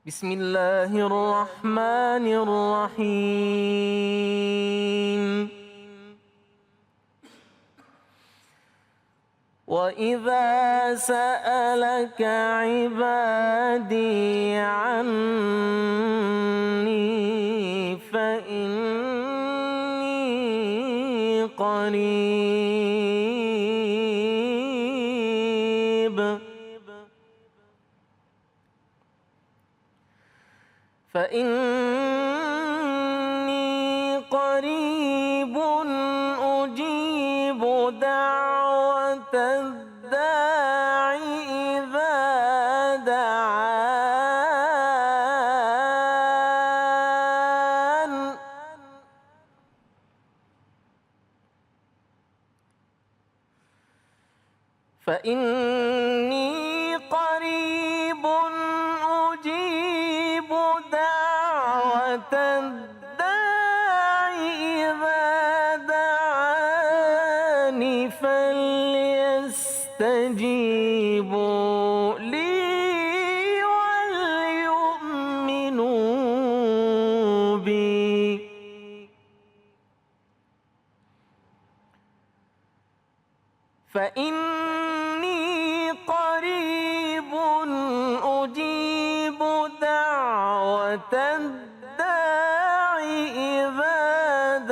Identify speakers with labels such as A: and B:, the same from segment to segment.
A: Bismillahirrahmanirrahim. وَإِذَا سَأَلَكَ عِبَادِي عَنِّي فَإِنِّي قَرِيبٌ أُجِيبُ دَعْوَةَ الدَّاعِ إِذَا دَعَانِ فَإِنِّي قَرِيبٌ أُجِيبُ دَعْوَةَ الدَّاعِ إِذَا دَعَانِ فَلْيَسْتَجِيبُوا لِي وَلْيُؤْمِنُوا بِي فإني قريب أجيب دعوة الداع إذا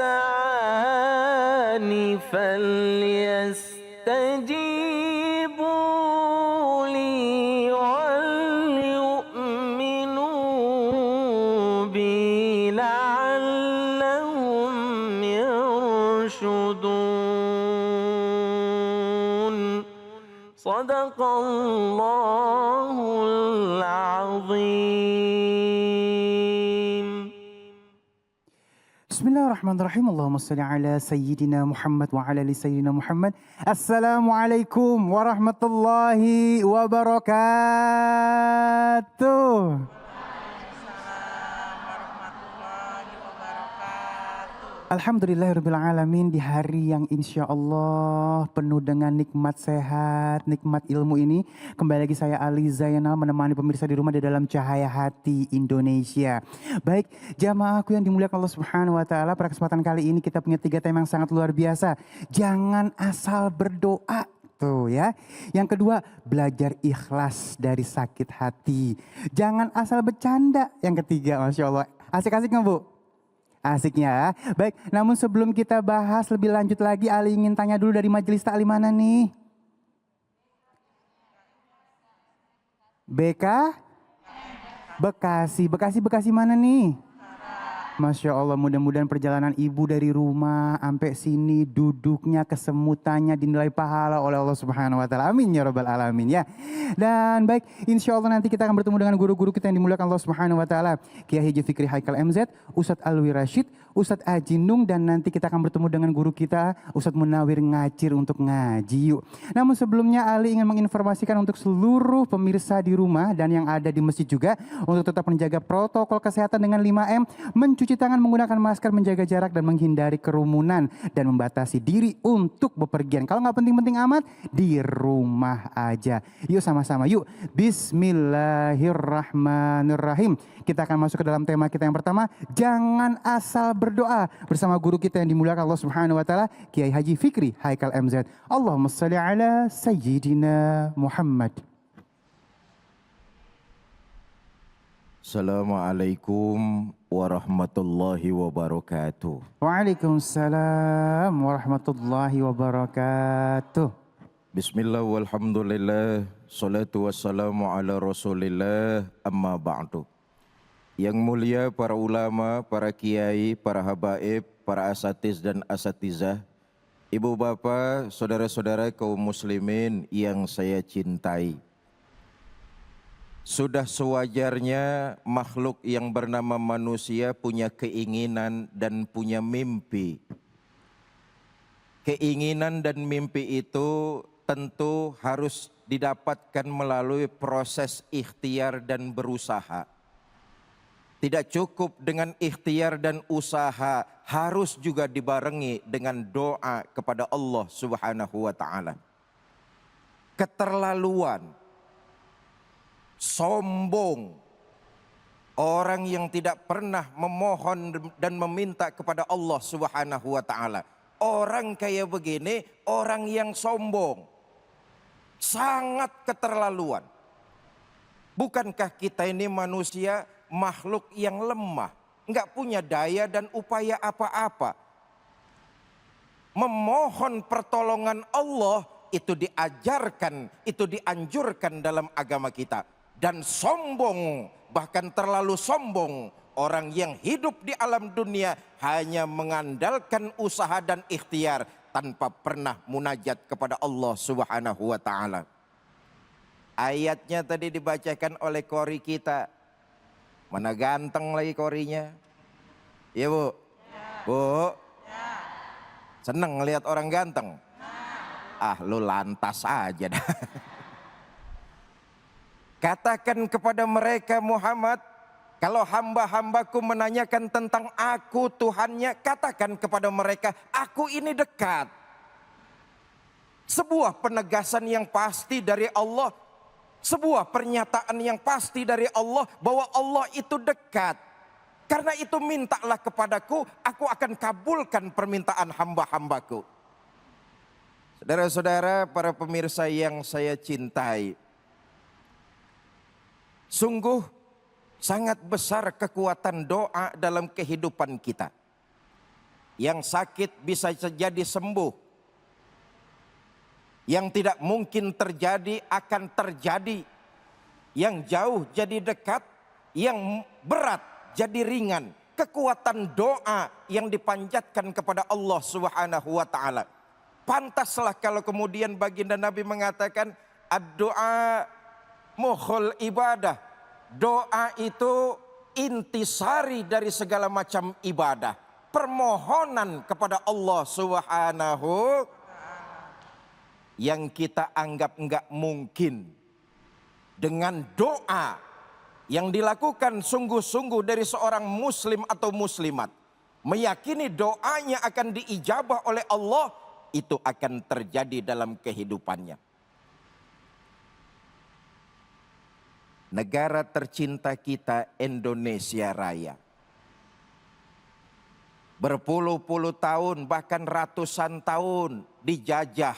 A: دعاني فليستجيبوا لي وليؤمنوا بي لعلهم يرشدون صدق الله العظيم.
B: Bismillahirrahmanirrahim. Allahumma salli ala Sayyidina Muhammad wa ala ali Sayyidina Muhammad. Assalamualaikum warahmatullahi wabarakatuh. Alhamdulillahirrabbilalamin, di hari yang insya Allah penuh dengan nikmat sehat, nikmat ilmu ini. Kembali lagi saya Ali Zainal menemani pemirsa di rumah di dalam Cahaya Hati Indonesia. Baik, jamaahku yang dimuliakan Allah Subhanahu wa Ta'ala, pada kesempatan kali ini kita punya 3 tema yang sangat luar biasa. Jangan asal berdoa. Tuh ya. Yang kedua, belajar ikhlas dari sakit hati. Jangan asal bercanda. Yang ketiga, Masya Allah. Asik-asik nggak, Bu? Asiknya. Baik, namun sebelum kita bahas lebih lanjut lagi, Ali ingin tanya dulu dari majelis taklim mana nih? BK? Bekasi. Bekasi mana nih? Masya Allah, mudah-mudahan perjalanan ibu dari rumah sampai sini duduknya, kesemutannya dinilai pahala oleh Allah Subhanahu wa Ta'ala. Amin ya Rabbal Alamin ya. Dan baik, insya Allah nanti kita akan bertemu dengan guru-guru kita yang dimuliakan Allah Subhanahu wa Ta'ala. Kiai Haji Fikri Haikal MZ, Ustadz Alwi Rashid, Ustadz Aji Nung, dan nanti kita akan bertemu dengan guru kita Ustadz Munawir Ngacir untuk ngaji yuk. Namun sebelumnya Ali ingin menginformasikan untuk seluruh pemirsa di rumah dan yang ada di masjid juga untuk tetap menjaga protokol kesehatan dengan 5M, mencuci tangan, menggunakan masker, menjaga jarak dan menghindari kerumunan dan membatasi diri untuk bepergian. Kalau nggak penting-penting amat, di rumah aja. Yuk sama-sama yuk. Bismillahirrahmanirrahim. Kita akan masuk ke dalam tema kita yang pertama, jangan asal berdoa, bersama guru kita yang dimuliakan Allah Subhanahu wa Ta'ala, Kiai Haji Fikri Haikal MZ. Allahumma salli ala Sayyidina Muhammad.
C: Assalamualaikum warahmatullahi wabarakatuh.
B: Waalaikumsalam warahmatullahi wabarakatuh.
C: Bismillah walhamdulillah, salatu wassalamu ala rasulillah, amma ba'du. Yang mulia para ulama, para kiai, para habaib, para asatiz dan asatizah, ibu bapak, saudara-saudara kaum muslimin yang saya cintai. Sudah sewajarnya makhluk yang bernama manusia punya keinginan dan punya mimpi. Keinginan dan mimpi itu tentu harus didapatkan melalui proses ikhtiar dan berusaha. Tidak cukup dengan ikhtiar dan usaha, harus juga dibarengi dengan doa kepada Allah Subhanahu wa Ta'ala. Keterlaluan, sombong, Orang yang tidak pernah memohon dan meminta kepada Allah Subhanahu wa taala. Orang kayak begini, orang yang sombong. Sangat keterlaluan. Bukankah kita ini manusia makhluk yang lemah, enggak punya daya dan upaya apa-apa. Memohon pertolongan Allah itu diajarkan, itu dianjurkan dalam agama kita. Dan sombong, bahkan terlalu sombong, orang yang hidup di alam dunia hanya mengandalkan usaha dan ikhtiar tanpa pernah munajat kepada Allah Subhanahu wa taala. Ayatnya tadi dibacakan oleh kori kita. Mana ganteng lagi korinya? Ya Bu? Bu? Seneng lihat orang ganteng? Ah, lu lantas aja dah. Katakan kepada mereka Muhammad, kalau hamba-hambaku menanyakan tentang aku Tuhannya, katakan kepada mereka, aku ini dekat. Sebuah penegasan yang pasti dari Allah, sebuah pernyataan yang pasti dari Allah bahwa Allah itu dekat. Karena itu mintalah kepadaku, aku akan kabulkan permintaan hamba-hambaku. Saudara-saudara, para pemirsa yang saya cintai, sungguh sangat besar kekuatan doa dalam kehidupan kita. Yang sakit bisa jadi sembuh. Yang tidak mungkin terjadi akan terjadi. Yang jauh jadi dekat, yang berat jadi ringan. Kekuatan doa yang dipanjatkan kepada Allah Subhanahu wa taala. Pantaslah kalau kemudian baginda Nabi mengatakan ad-doa mukhul ibadah. Doa itu intisari dari segala macam ibadah. Permohonan kepada Allah Subhanahu yang kita anggap enggak mungkin. Dengan doa yang dilakukan sungguh-sungguh dari seorang muslim atau muslimat, meyakini doanya akan diijabah oleh Allah, itu akan terjadi dalam kehidupannya. Negara tercinta kita Indonesia Raya. Berpuluh-puluh tahun bahkan ratusan tahun dijajah.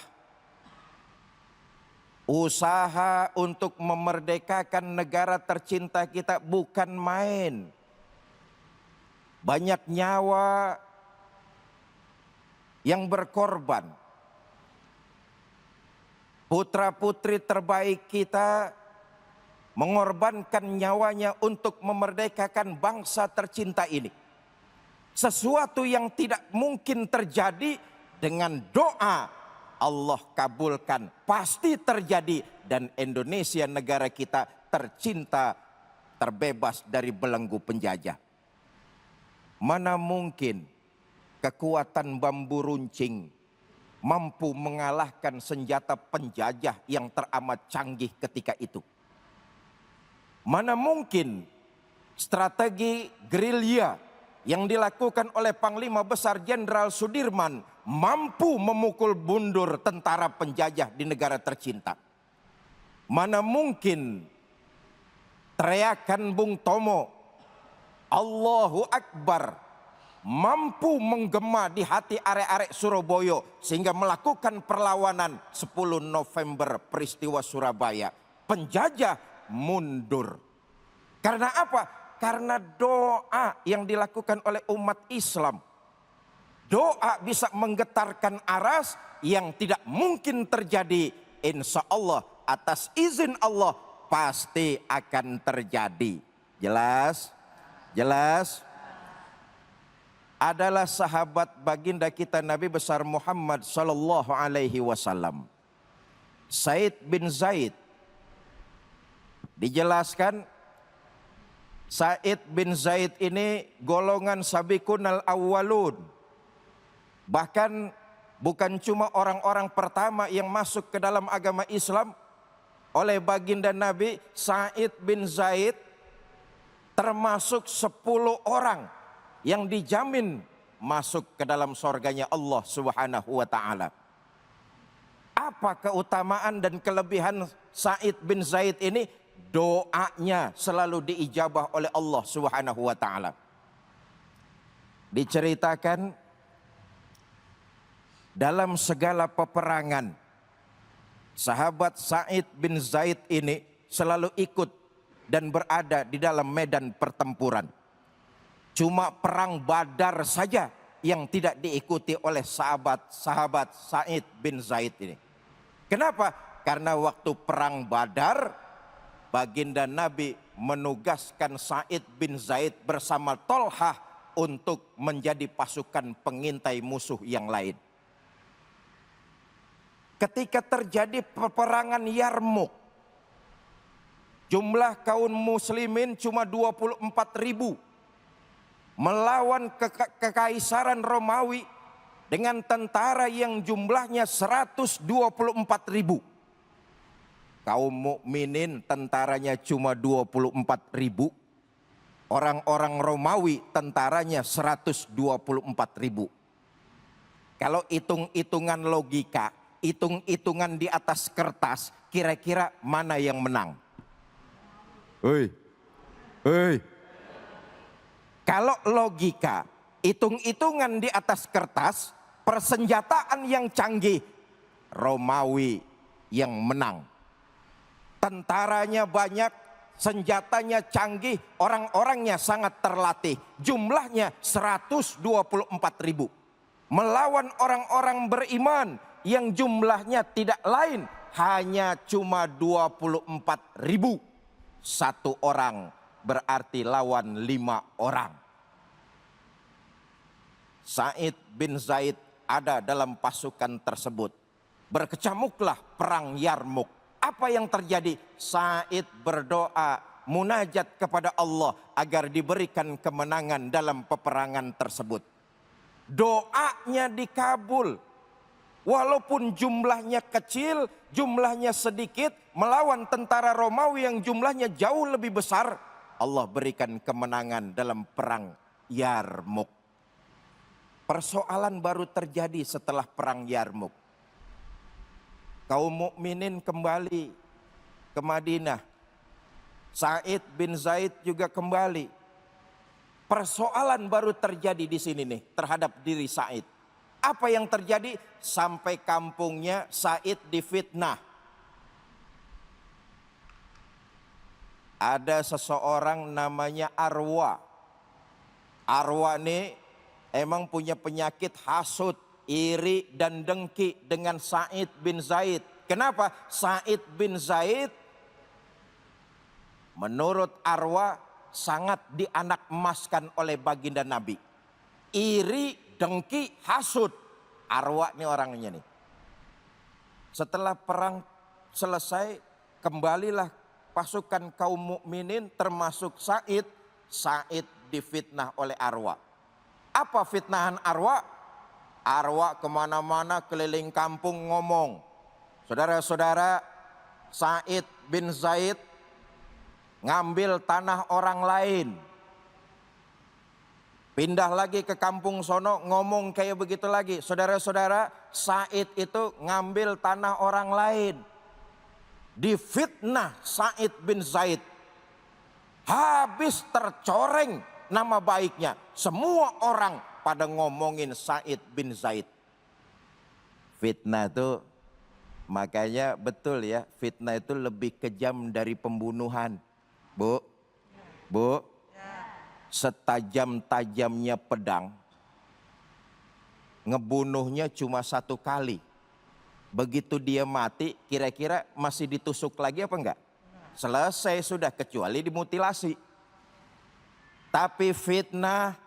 C: Usaha untuk memerdekakan negara tercinta kita bukan main. Banyak nyawa yang berkorban. Putra-putri terbaik kita mengorbankan nyawanya untuk memerdekakan bangsa tercinta ini. Sesuatu yang tidak mungkin terjadi dengan doa Allah kabulkan, pasti terjadi, dan Indonesia negara kita tercinta terbebas dari belenggu penjajah. Mana mungkin kekuatan bambu runcing mampu mengalahkan senjata penjajah yang teramat canggih ketika itu. Mana mungkin strategi gerilya yang dilakukan oleh Panglima Besar Jenderal Sudirman mampu memukul mundur tentara penjajah di negara tercinta. Mana mungkin teriakan Bung Tomo, Allahu Akbar, mampu menggema di hati arek-arek Surabaya sehingga melakukan perlawanan 10 November peristiwa Surabaya. Penjajah mundur. Karena apa? Karena doa yang dilakukan oleh umat Islam. Doa bisa menggetarkan aras yang tidak mungkin terjadi. Insya Allah atas izin Allah pasti akan terjadi. Jelas? Jelas? Adalah sahabat baginda kita Nabi besar Muhammad sallallahu alaihi wasallam. Said bin Zaid. Dijelaskan Said bin Zaid ini golongan sabiqunal awwalun. Bahkan bukan cuma orang-orang pertama yang masuk ke dalam agama Islam oleh baginda Nabi, Said bin Zaid termasuk 10 orang yang dijamin masuk ke dalam surganya Allah Subhanahu wa taala. Apa keutamaan dan kelebihan Said bin Zaid ini? doanya selalu diijabah oleh Allah Subhanahu wa taala. Diceritakan dalam segala peperangan, sahabat Sa'id bin Zaid ini selalu ikut dan berada di dalam medan pertempuran. Cuma perang Badar saja yang tidak diikuti oleh sahabat Sa'id bin Zaid ini. Kenapa? Karena waktu perang Badar, baginda Nabi menugaskan Sa'id bin Zaid bersama Tolhah untuk menjadi pasukan pengintai musuh yang lain. Ketika terjadi peperangan Yarmuk, jumlah kaum muslimin cuma 24.000 melawan kekaisaran Romawi dengan tentara yang jumlahnya 124.000. Kaum mukminin tentaranya cuma 24.000. Orang-orang Romawi tentaranya 124.000. Kalau hitung-hitungan logika, hitung-hitungan di atas kertas, kira-kira mana yang menang? Kalau logika, hitung-hitungan di atas kertas, persenjataan yang canggih, Romawi yang menang. Tentaranya banyak, senjatanya canggih, orang-orangnya sangat terlatih. Jumlahnya 124.000. Melawan orang-orang beriman yang jumlahnya tidak lain, hanya cuma 24.000. Satu orang berarti lawan 5 orang. Sa'id bin Zaid ada dalam pasukan tersebut. Berkecamuklah perang Yarmuk. Apa yang terjadi? Sa'id berdoa, munajat kepada Allah agar diberikan kemenangan dalam peperangan tersebut. Doanya dikabul. Walaupun jumlahnya kecil, jumlahnya sedikit, melawan tentara Romawi yang jumlahnya jauh lebih besar, Allah berikan kemenangan dalam perang Yarmuk. Persoalan baru terjadi setelah perang Yarmuk. Kaum mukminin kembali ke Madinah. Sa'id bin Zaid juga kembali. Persoalan baru terjadi di sini nih terhadap diri Sa'id. Apa yang terjadi? Sampai kampungnya Sa'id difitnah. Ada seseorang namanya Arwa. Arwa ini emang punya penyakit hasut, iri dan dengki dengan Sa'id bin Zaid. Kenapa? Sa'id bin Zaid menurut Arwa sangat dianak emaskan oleh baginda Nabi. Iri, dengki, hasut. Arwa ini orangnya nih. Setelah perang selesai, kembalilah pasukan kaum mukminin termasuk Sa'id. Sa'id difitnah oleh Arwa. Apa fitnahan Arwa? Arwa kemana-mana keliling kampung ngomong, saudara-saudara, Sa'id bin Zaid ngambil tanah orang lain. Pindah lagi ke kampung sono ngomong kayak begitu lagi. Saudara-saudara, Sa'id itu ngambil tanah orang lain. Difitnah Sa'id bin Zaid. Habis tercoreng nama baiknya. Semua orang pada ngomongin Sa'id bin Zaid. Fitnah itu, makanya betul ya, fitnah itu lebih kejam dari pembunuhan. Bu, setajam-tajamnya pedang, ngebunuhnya cuma 1 kali. Begitu dia mati, kira-kira masih ditusuk lagi apa enggak? Selesai sudah, kecuali dimutilasi. Tapi fitnah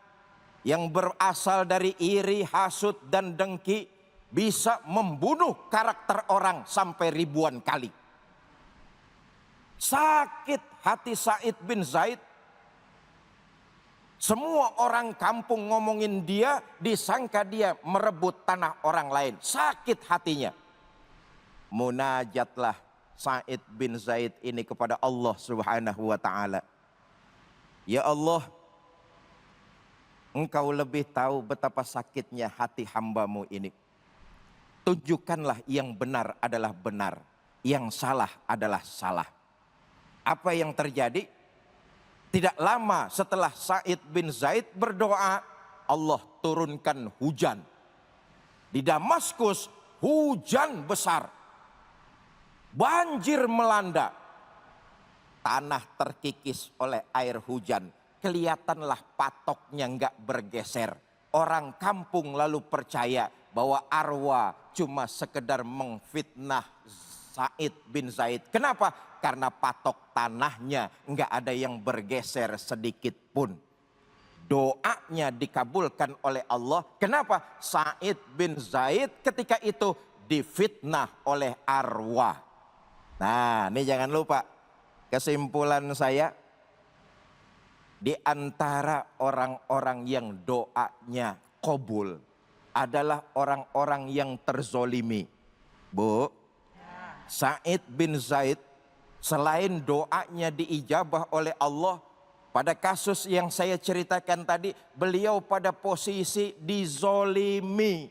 C: yang berasal dari iri, hasut, dan dengki bisa membunuh karakter orang sampai ribuan kali. Sakit hati Sa'id bin Zaid. Semua orang kampung ngomongin dia, disangka dia merebut tanah orang lain. Sakit hatinya. Munajatlah Sa'id bin Zaid ini kepada Allah Subhanahu wa ta'ala. Ya Allah, Engkau lebih tahu betapa sakitnya hati hamba-Mu ini. Tunjukkanlah yang benar adalah benar, yang salah adalah salah. Apa yang terjadi? Tidak lama setelah Sa'id bin Zaid berdoa, Allah turunkan hujan. Di Damaskus hujan besar. Banjir melanda. Tanah terkikis oleh air hujan. Kelihatanlah patoknya nggak bergeser. Orang kampung lalu percaya bahwa arwah cuma sekedar mengfitnah Sa'id bin Zaid. Kenapa? Karena patok tanahnya nggak ada yang bergeser sedikit pun. Doanya dikabulkan oleh Allah. Kenapa? Sa'id bin Zaid ketika itu difitnah oleh arwah. Nah, ini jangan lupa. Kesimpulan saya, di antara orang-orang yang doanya qabul adalah orang-orang yang terzolimi. Bu, Sa'id bin Zaid selain doanya diijabah oleh Allah, pada kasus yang saya ceritakan tadi, beliau pada posisi dizolimi.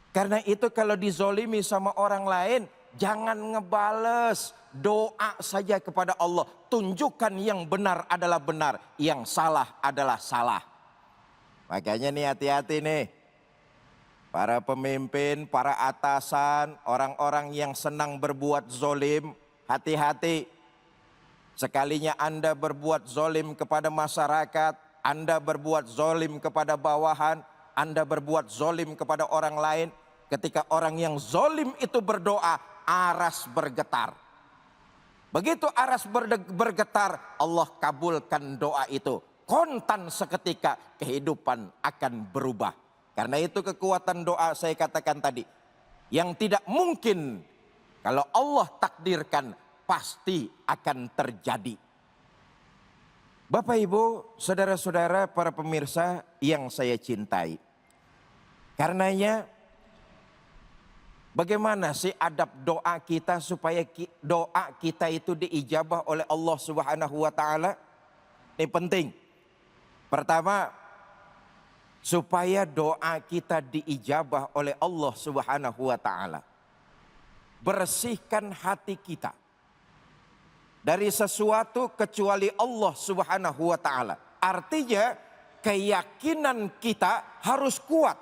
C: Karena itu kalau dizolimi sama orang lain, jangan ngebales, doa saja kepada Allah. Tunjukkan yang benar adalah benar, yang salah adalah salah. Makanya nih hati-hati nih. Para pemimpin, para atasan, orang-orang yang senang berbuat zolim, hati-hati. Sekalinya Anda berbuat zolim kepada masyarakat, Anda berbuat zolim kepada bawahan, Anda berbuat zolim kepada orang lain. Ketika orang yang zolim itu berdoa, aras bergetar. Begitu aras bergetar, Allah kabulkan doa itu. Kontan seketika kehidupan akan berubah. Karena itu kekuatan doa saya katakan tadi. Yang tidak mungkin kalau Allah takdirkan pasti akan terjadi. Bapak Ibu, saudara-saudara, para pemirsa yang saya cintai. Karenanya bagaimana sih adab doa kita supaya doa kita itu diijabah oleh Allah Subhanahu wa taala? Ini penting. Pertama, supaya doa kita diijabah oleh Allah Subhanahu wa taala, bersihkan hati kita dari sesuatu kecuali Allah Subhanahu wa taala. Artinya keyakinan kita harus kuat.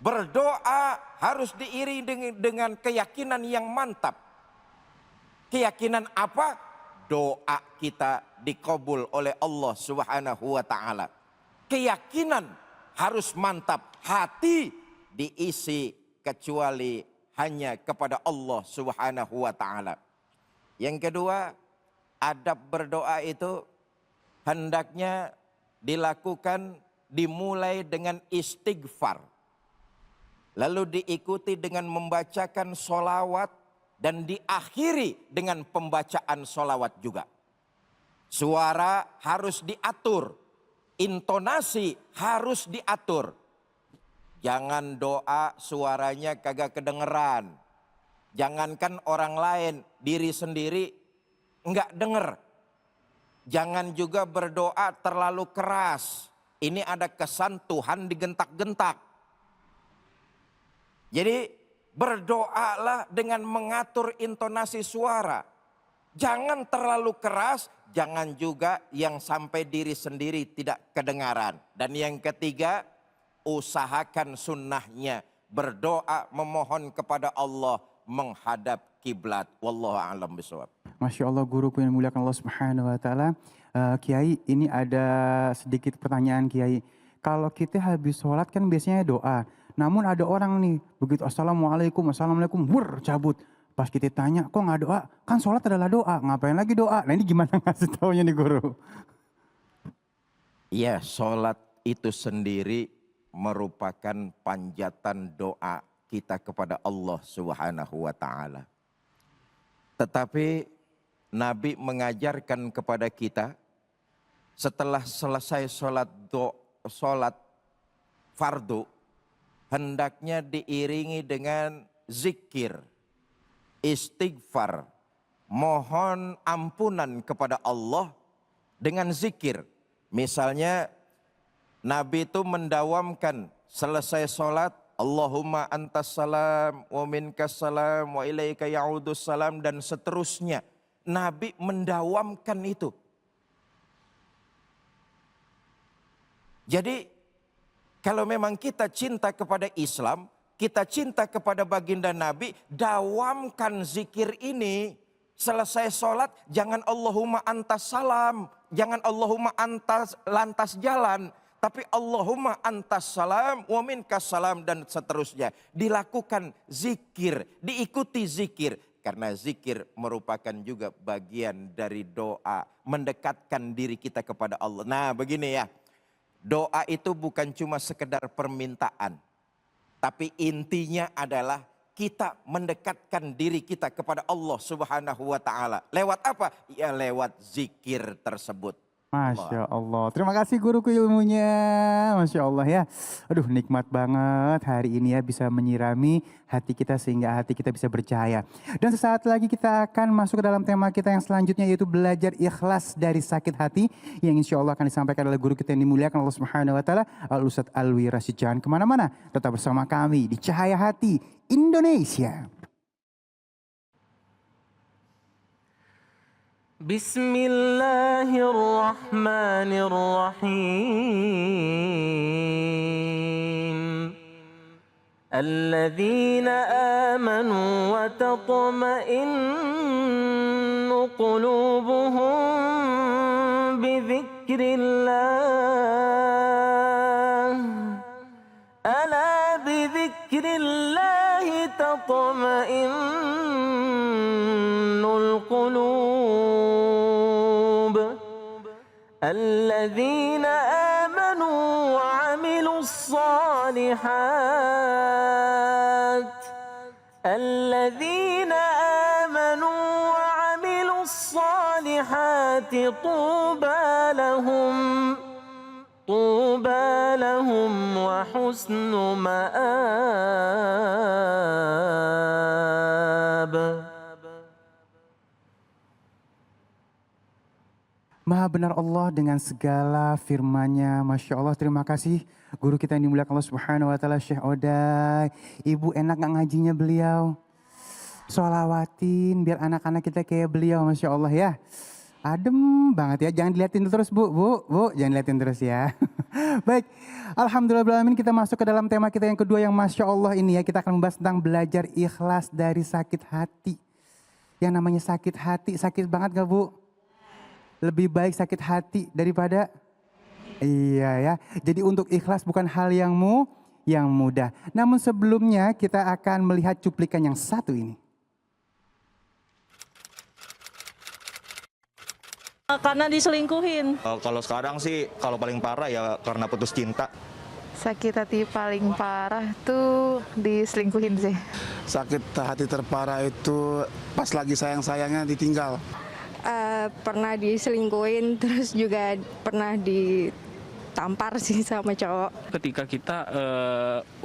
C: Berdoa harus diiringi dengan keyakinan yang mantap. Keyakinan apa? Doa kita dikabul oleh Allah Subhanahu wa taala. Keyakinan harus mantap. Hati diisi kecuali hanya kepada Allah Subhanahu wa taala. Yang kedua, adab berdoa itu hendaknya dilakukan dimulai dengan istighfar. Lalu diikuti dengan membacakan sholawat dan diakhiri dengan pembacaan sholawat juga. Suara harus diatur, intonasi harus diatur. Jangan doa suaranya kagak kedengeran. Jangankan orang lain, diri sendiri enggak denger. Jangan juga berdoa terlalu keras. Ini ada kesan Tuhan digentak-gentak. Jadi berdoalah dengan mengatur intonasi suara. Jangan terlalu keras, jangan juga yang sampai diri sendiri tidak kedengaran. Dan yang ketiga, usahakan sunnahnya. Berdoa memohon kepada Allah menghadap kiblat. Wallahu a'lam bishawab.
B: Masya Allah, guruku yang muliakan Allah Subhanahu wa taala. Kiai, ini ada sedikit pertanyaan Kiai. Kalau kita habis sholat kan biasanya doa. Namun ada orang nih, begitu assalamualaikum, cabut. Pas kita tanya, kok nggak doa? Kan sholat adalah doa, ngapain lagi doa? Nah ini gimana ngasih taunya nih guru?
C: Ya, sholat itu sendiri merupakan panjatan doa kita kepada Allah Subhanahu wa taala. Tetapi Nabi mengajarkan kepada kita, setelah selesai sholat fardu, hendaknya diiringi dengan zikir, istighfar, mohon ampunan kepada Allah dengan zikir. Misalnya Nabi itu mendawamkan selesai sholat, Allahumma antas salam wa minkas salam wa ilaika ya'udus salam dan seterusnya. Nabi mendawamkan itu. Jadi kalau memang kita cinta kepada Islam, kita cinta kepada baginda Nabi, dawamkan zikir ini. Selesai sholat, jangan Allahumma antas salam, jangan Allahumma antas lantas jalan, tapi Allahumma antas salam, wa minkas salam, dan seterusnya. Dilakukan zikir, diikuti zikir. Karena zikir merupakan juga bagian dari doa, mendekatkan diri kita kepada Allah. Nah begini ya, doa itu bukan cuma sekedar permintaan. Tapi intinya adalah kita mendekatkan diri kita kepada Allah Subhanahu wa ta'ala. Lewat apa? Ya lewat zikir tersebut.
B: Masya Allah. Terima kasih guruku ilmunya. Masya Allah ya. Aduh nikmat banget hari ini ya bisa menyirami hati kita sehingga hati kita bisa bercahaya. Dan sesaat lagi kita akan masuk ke dalam tema kita yang selanjutnya yaitu belajar ikhlas dari sakit hati. Yang insya Allah akan disampaikan oleh guru kita yang dimuliakan Allah Subhanahu wa ta'ala. Al-Ustadz Alwi Rashid. Jangan kemana-mana. Tetap bersama kami di Cahaya Hati Indonesia.
A: Bismillahirrahmanirrahim. Alladzina amanu wa tatma'innu qulubuhum bidzikrillah. Ala bidzikrillah tatma'innul qulub. الذين آمنوا وعملوا الصالحات الذين آمنوا وعملوا الصالحات طوبى لهم وحسن مآب.
B: Maha benar Allah dengan segala firman-Nya. Masya Allah, terima kasih guru kita yang dimuliakan Allah Subhanahu wa ta'ala, Syekh Oday. Ibu enak gak ngajinya beliau? Sholawatin biar anak-anak kita kayak beliau, Masya Allah ya. Adem banget ya, jangan dilihatin terus bu, jangan dilihatin terus ya. Baik, alhamdulillah kita masuk ke dalam tema kita yang kedua yang Masya Allah ini ya. Kita akan membahas tentang belajar ikhlas dari sakit hati. Yang namanya sakit hati, sakit banget gak bu? Lebih baik sakit hati daripada iya ya. Jadi untuk ikhlas bukan hal yang mudah. Namun sebelumnya kita akan melihat cuplikan yang satu ini.
D: Karena diselingkuhin.
E: Kalau sekarang sih kalau paling parah ya karena putus cinta.
F: Sakit hati paling parah tuh diselingkuhin sih.
G: Sakit hati terparah itu pas lagi sayang-sayangnya ditinggal.
H: Pernah diselingkuhin, terus juga pernah ditampar sih sama cowok.
I: Ketika kita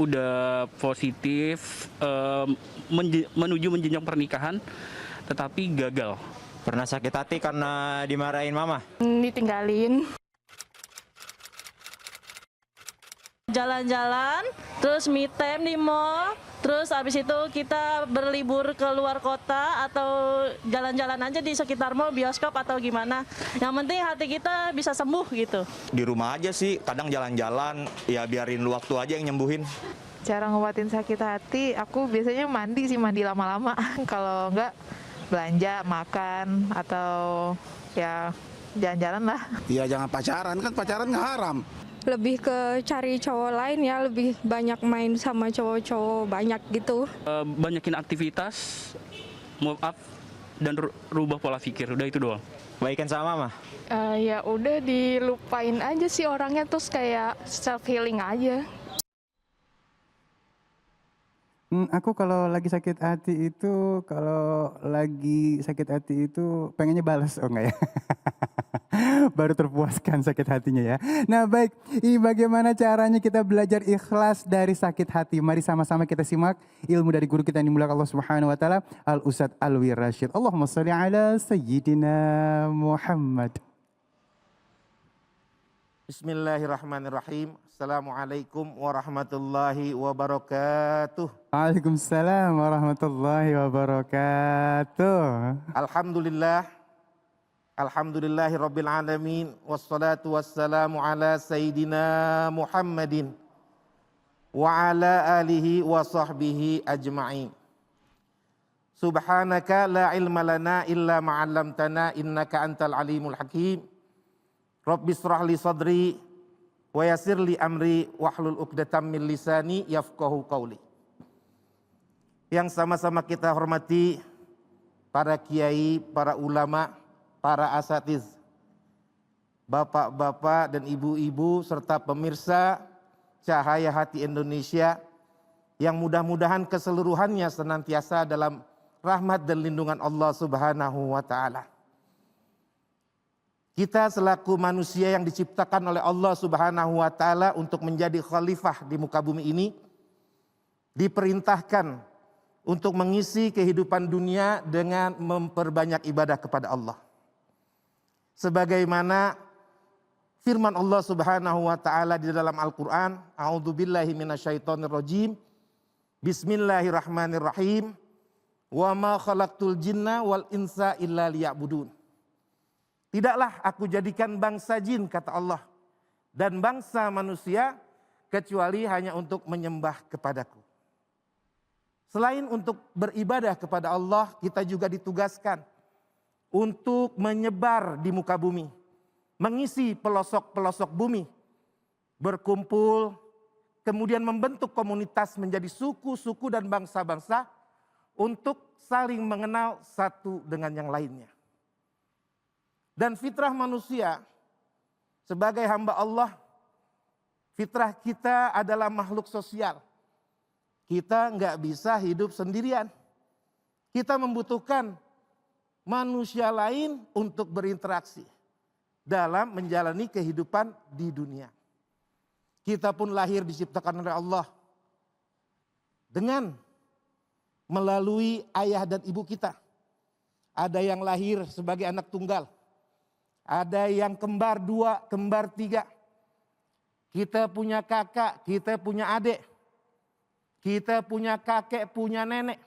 I: udah positif menuju menjenjang pernikahan, tetapi gagal.
J: Pernah sakit hati karena dimarahin mama?
H: Ditinggalin.
D: Jalan-jalan, terus me time di mall, terus abis itu kita berlibur ke luar kota atau jalan-jalan aja di sekitar mall, bioskop atau gimana. Yang penting hati kita bisa sembuh gitu.
E: Di rumah aja sih, kadang jalan-jalan, ya biarin waktu aja yang nyembuhin.
F: Cara ngobatin sakit hati, aku biasanya mandi lama-lama. Kalau enggak belanja, makan, atau ya jalan-jalan lah.
G: Iya jangan pacaran, kan pacaran nggak haram.
H: Lebih ke cari cowok lain ya, lebih banyak main sama cowok-cowok banyak gitu.
I: Banyakin aktivitas, move up, dan rubah pola pikir. Udah itu doang.
J: Baikan sama mama?
H: Ya udah dilupain aja sih orangnya, terus kayak self healing aja.
B: Aku kalau lagi sakit hati itu, pengennya balas, oh enggak ya? Baru terpuaskan sakit hatinya ya. Nah baik, ini bagaimana caranya kita belajar ikhlas dari sakit hati. Mari sama-sama kita simak ilmu dari guru kita yang dimuliakan Allah Subhanahu wa ta'ala, Al-Ustadz Alwi Rashid. Allahumma salli ala Sayyidina Muhammad.
C: Bismillahirrahmanirrahim.
K: Assalamualaikum warahmatullahi wabarakatuh.
B: Waalaikumsalam warahmatullahi wabarakatuh.
K: Alhamdulillah. Alhamdulillahi rabbil alamin. Wassalatu wassalamu ala sayyidina Muhammadin wa ala alihi wa sahbihi ajma'in. Subhanaka la ilma lana illa ma'allamtana innaka antal alimul hakim. Rabbi israh li sadri wa yassir li amri wahlul 'uqdatam min lisani yafqahu qawli. Yang sama-sama kita hormati para kiai, para ulama, para asatiz, bapak-bapak dan ibu-ibu serta pemirsa Cahaya Hati Indonesia yang mudah-mudahan keseluruhannya senantiasa dalam rahmat dan lindungan Allah Subhanahu wa taala. Kita selaku manusia yang diciptakan oleh Allah Subhanahu wa taala untuk menjadi khalifah di muka bumi ini diperintahkan untuk mengisi kehidupan dunia dengan memperbanyak ibadah kepada Allah. Sebagaimana firman Allah Subhanahu wa taala di dalam Al-Qur'an, a'udzubillahi minasyaitonirrajim. Bismillahirrahmanirrahim. Wa ma khalaqtul jinna wal insa illa liya'budun. Tidaklah aku jadikan bangsa jin, kata Allah, dan bangsa manusia kecuali hanya untuk menyembah kepadaku. Selain untuk beribadah kepada Allah, kita juga ditugaskan untuk menyebar di muka bumi, mengisi pelosok-pelosok bumi, berkumpul, kemudian membentuk komunitas menjadi suku-suku dan bangsa-bangsa untuk saling mengenal satu dengan yang lainnya. Dan fitrah manusia sebagai hamba Allah, fitrah kita adalah makhluk sosial. Kita nggak bisa hidup sendirian. Kita membutuhkan manusia lain untuk berinteraksi dalam menjalani kehidupan di dunia. Kita pun lahir diciptakan oleh Allah dengan melalui ayah dan ibu kita. Ada yang lahir sebagai anak tunggal. Ada yang kembar 2, kembar 3. Kita punya kakak, kita punya adik. Kita punya kakek, punya nenek.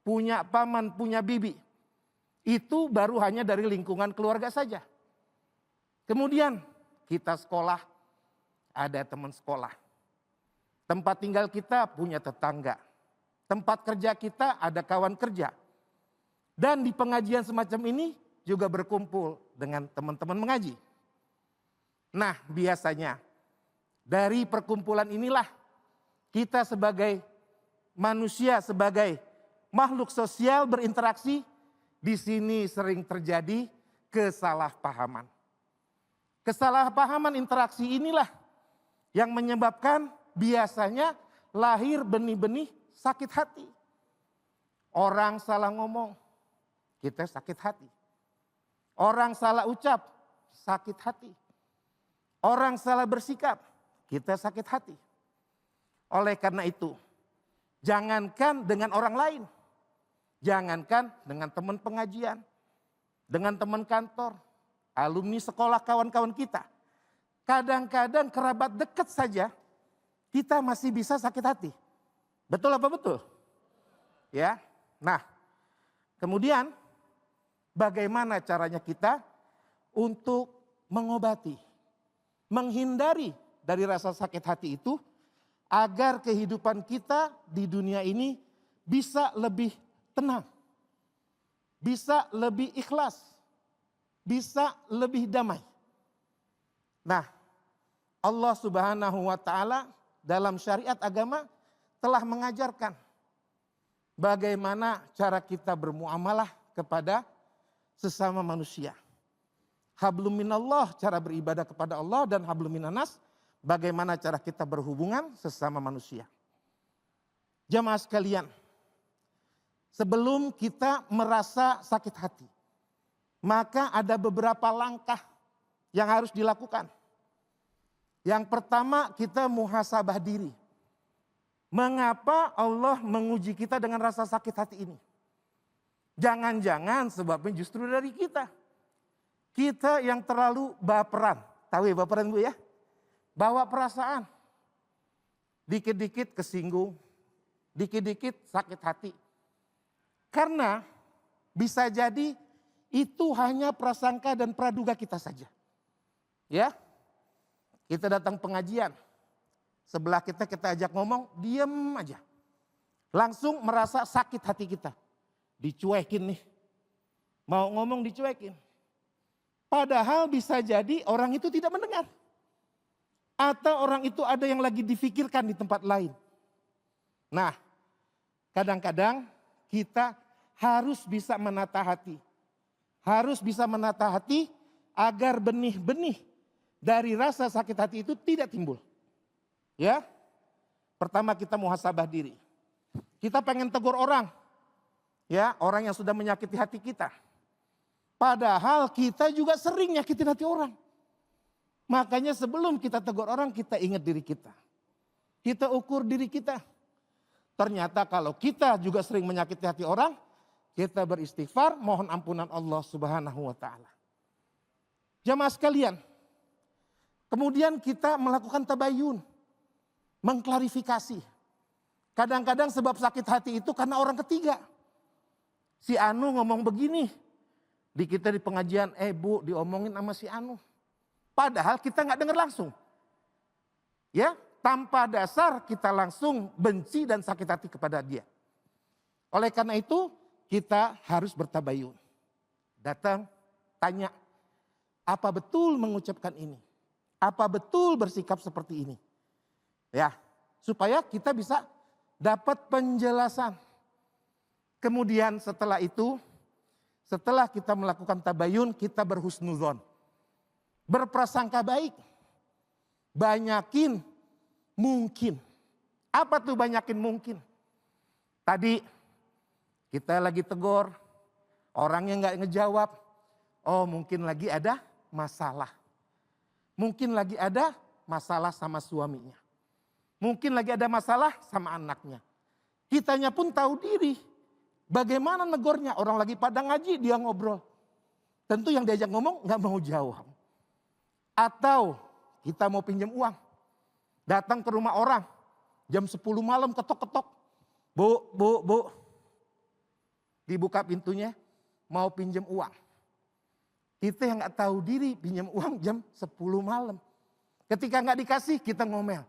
K: Punya paman, punya bibi. Itu baru hanya dari lingkungan keluarga saja. Kemudian kita sekolah, ada teman sekolah. Tempat tinggal kita punya tetangga. Tempat kerja kita ada kawan kerja. Dan di pengajian semacam ini juga berkumpul dengan teman-teman mengaji. Nah, biasanya dari perkumpulan inilah kita sebagai manusia, sebagai makhluk sosial berinteraksi, di sini sering terjadi kesalahpahaman. Kesalahpahaman interaksi inilah yang menyebabkan biasanya lahir benih-benih sakit hati. Orang salah ngomong, kita sakit hati. Orang salah ucap, sakit hati. Orang salah bersikap, kita sakit hati. Oleh karena itu, jangankan dengan orang lain, jangankan dengan teman pengajian, dengan teman kantor, alumni sekolah, kawan-kawan kita. Kadang-kadang kerabat dekat saja, kita masih bisa sakit hati. Betul apa betul? Ya. Nah, kemudian bagaimana caranya kita untuk mengobati, menghindari dari rasa sakit hati itu agar kehidupan kita di dunia ini bisa lebih tenang, bisa lebih ikhlas, bisa lebih damai. Nah, Allah Subhanahu wa taala dalam syariat agama telah mengajarkan bagaimana cara kita bermuamalah kepada sesama manusia. Hablum minallah, cara beribadah kepada Allah, dan hablum minanas, bagaimana cara kita berhubungan sesama manusia. Jamaah sekalian, sebelum kita merasa sakit hati, maka ada beberapa langkah yang harus dilakukan. Yang pertama, kita muhasabah diri. Mengapa Allah menguji kita dengan rasa sakit hati ini? Jangan-jangan sebabnya justru dari kita. Kita yang terlalu baperan. Tahu ya baperan Bu ya? Bawa perasaan. dikit-dikit kesinggung, dikit-dikit sakit hati. Karena bisa jadi itu hanya prasangka dan praduga kita saja. Ya, kita datang pengajian, sebelah kita ajak ngomong, diem aja. Langsung merasa sakit hati kita. Dicuekin nih, mau ngomong dicuekin. Padahal bisa jadi orang itu tidak mendengar. Atau orang itu ada yang lagi difikirkan di tempat lain. Nah, kadang-kadang kita harus bisa menata hati. Harus bisa menata hati agar benih-benih dari rasa sakit hati itu tidak timbul. Ya, pertama kita muhasabah diri. Kita pengen tegur orang. Ya, orang yang sudah menyakiti hati kita. Padahal kita juga sering nyakitin hati orang. Makanya sebelum kita tegur orang, kita ingat diri kita. Kita ukur diri kita. Ternyata kalau kita juga sering menyakiti hati orang, kita beristighfar, mohon ampunan Allah Subhanahu wa Ta'ala. Jamaah sekalian, kemudian kita melakukan tabayun, mengklarifikasi. Kadang-kadang sebab sakit hati itu karena orang ketiga. Si Anu ngomong begini, di kita di pengajian, Bu diomongin sama si Anu. Padahal kita nggak dengar langsung. Ya, tanpa dasar kita langsung benci dan sakit hati kepada dia. Oleh karena itu, kita harus bertabayun. Datang, tanya, apa betul mengucapkan ini? Apa betul bersikap seperti ini? Ya, supaya kita bisa dapat penjelasan. Kemudian setelah itu, setelah kita melakukan tabayun, kita berhusnuzon. Berprasangka baik. Banyakin mungkin. Apa tuh banyakin mungkin? Tadi kita lagi tegur, orangnya nggak ngejawab. Oh, mungkin lagi ada masalah. Mungkin lagi ada masalah sama suaminya. Mungkin lagi ada masalah sama anaknya. Kitanya pun tahu diri. Bagaimana negornya? Orang lagi pada ngaji, dia ngobrol. Tentu yang diajak ngomong nggak mau jawab. Atau kita mau pinjam uang. Datang ke rumah orang. Jam 10 malam ketok-ketok. Bu. Dibuka pintunya, mau pinjam uang. Kita yang gak tahu diri pinjam uang jam 10 malam. Ketika gak dikasih, kita ngomel.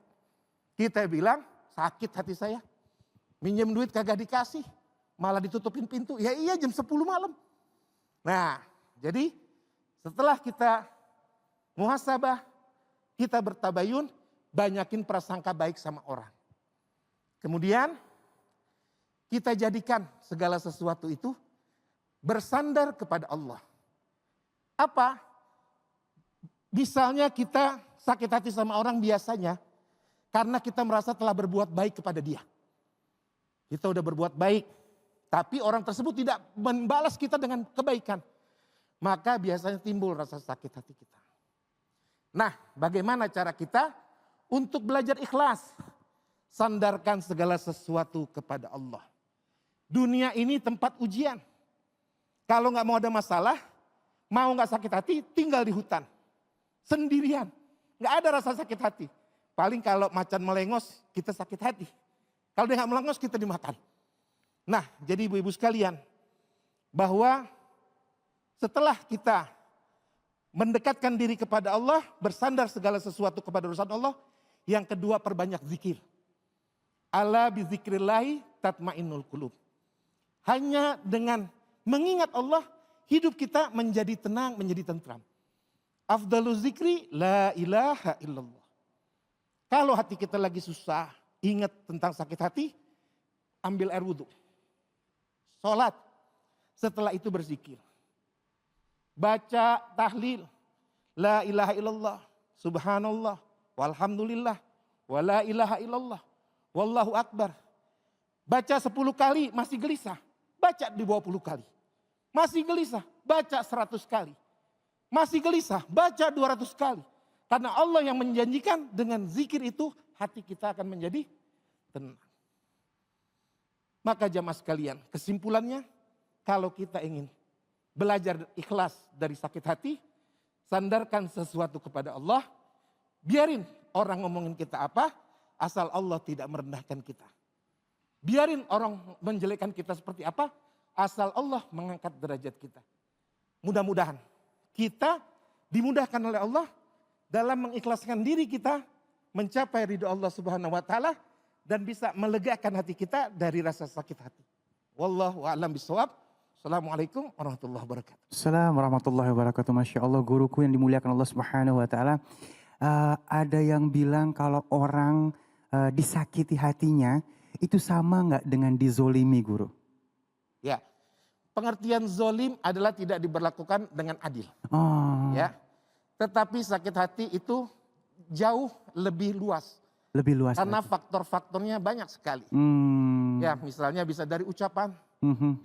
K: Kita bilang, sakit hati saya. Minjem duit kagak dikasih, malah ditutupin pintu. Ya iya jam 10 malam. Nah, jadi setelah kita muhasabah, kita bertabayun, banyakin prasangka baik sama orang. Kemudian, kita jadikan segala sesuatu itu bersandar kepada Allah. Apa? Misalnya kita sakit hati sama orang biasanya karena kita merasa telah berbuat baik kepada dia. Kita udah berbuat baik, tapi orang tersebut tidak membalas kita dengan kebaikan. Maka biasanya timbul rasa sakit hati kita. Nah, bagaimana cara kita untuk belajar ikhlas? Sandarkan segala sesuatu kepada Allah. Dunia ini tempat ujian. Kalau nggak mau ada masalah, mau nggak sakit hati, tinggal di hutan. Sendirian. Nggak ada rasa sakit hati. Paling kalau macan melengos, kita sakit hati. Kalau dia nggak melengos, kita dimakan. Nah, jadi ibu-ibu sekalian, bahwa setelah kita mendekatkan diri kepada Allah, bersandar segala sesuatu kepada urusan Allah, yang kedua perbanyak zikir. Ala bizikrillahi tatmainnul qulub. Hanya dengan mengingat Allah, hidup kita menjadi tenang, menjadi tentram. Afdalu zikri la ilaha illallah. Kalau hati kita lagi susah, ingat tentang sakit hati, ambil air wudhu. Sholat, setelah itu berzikir. Baca tahlil, la ilaha illallah, subhanallah, walhamdulillah, wa la ilaha illallah, wallahu akbar. Baca 10 kali masih gelisah, baca di bawah 10 kali. Masih gelisah, baca 100 kali. Masih gelisah, baca 200 kali. Karena Allah yang menjanjikan dengan zikir itu hati kita akan menjadi tenang. Maka jamaah sekalian, kesimpulannya kalau kita ingin belajar ikhlas dari sakit hati, sandarkan sesuatu kepada Allah, biarin orang ngomongin kita apa, asal Allah tidak merendahkan kita. Biarin orang menjelekkan kita seperti apa, asal Allah mengangkat derajat kita. Mudah-mudahan kita dimudahkan oleh Allah dalam mengikhlaskan diri kita mencapai ridho Allah Subhanahu wa taala dan bisa melegakan hati kita dari rasa sakit hati. Wallahu a'lam bishawab. Assalamualaikum warahmatullahi wabarakatuh.
B: Assalamualaikum warahmatullahi wabarakatuh. Masya Allah, guruku yang dimuliakan Allah Subhanahu wa taala. Ada yang bilang kalau orang disakiti hatinya itu sama nggak dengan dizolimi, guru?
K: Ya, pengertian zolim adalah tidak diberlakukan dengan adil.
B: Oh.
K: Ya, tetapi sakit hati itu jauh lebih luas.
B: Lebih luas.
K: Karena faktor-faktornya banyak sekali. Ya, misalnya bisa dari ucapan,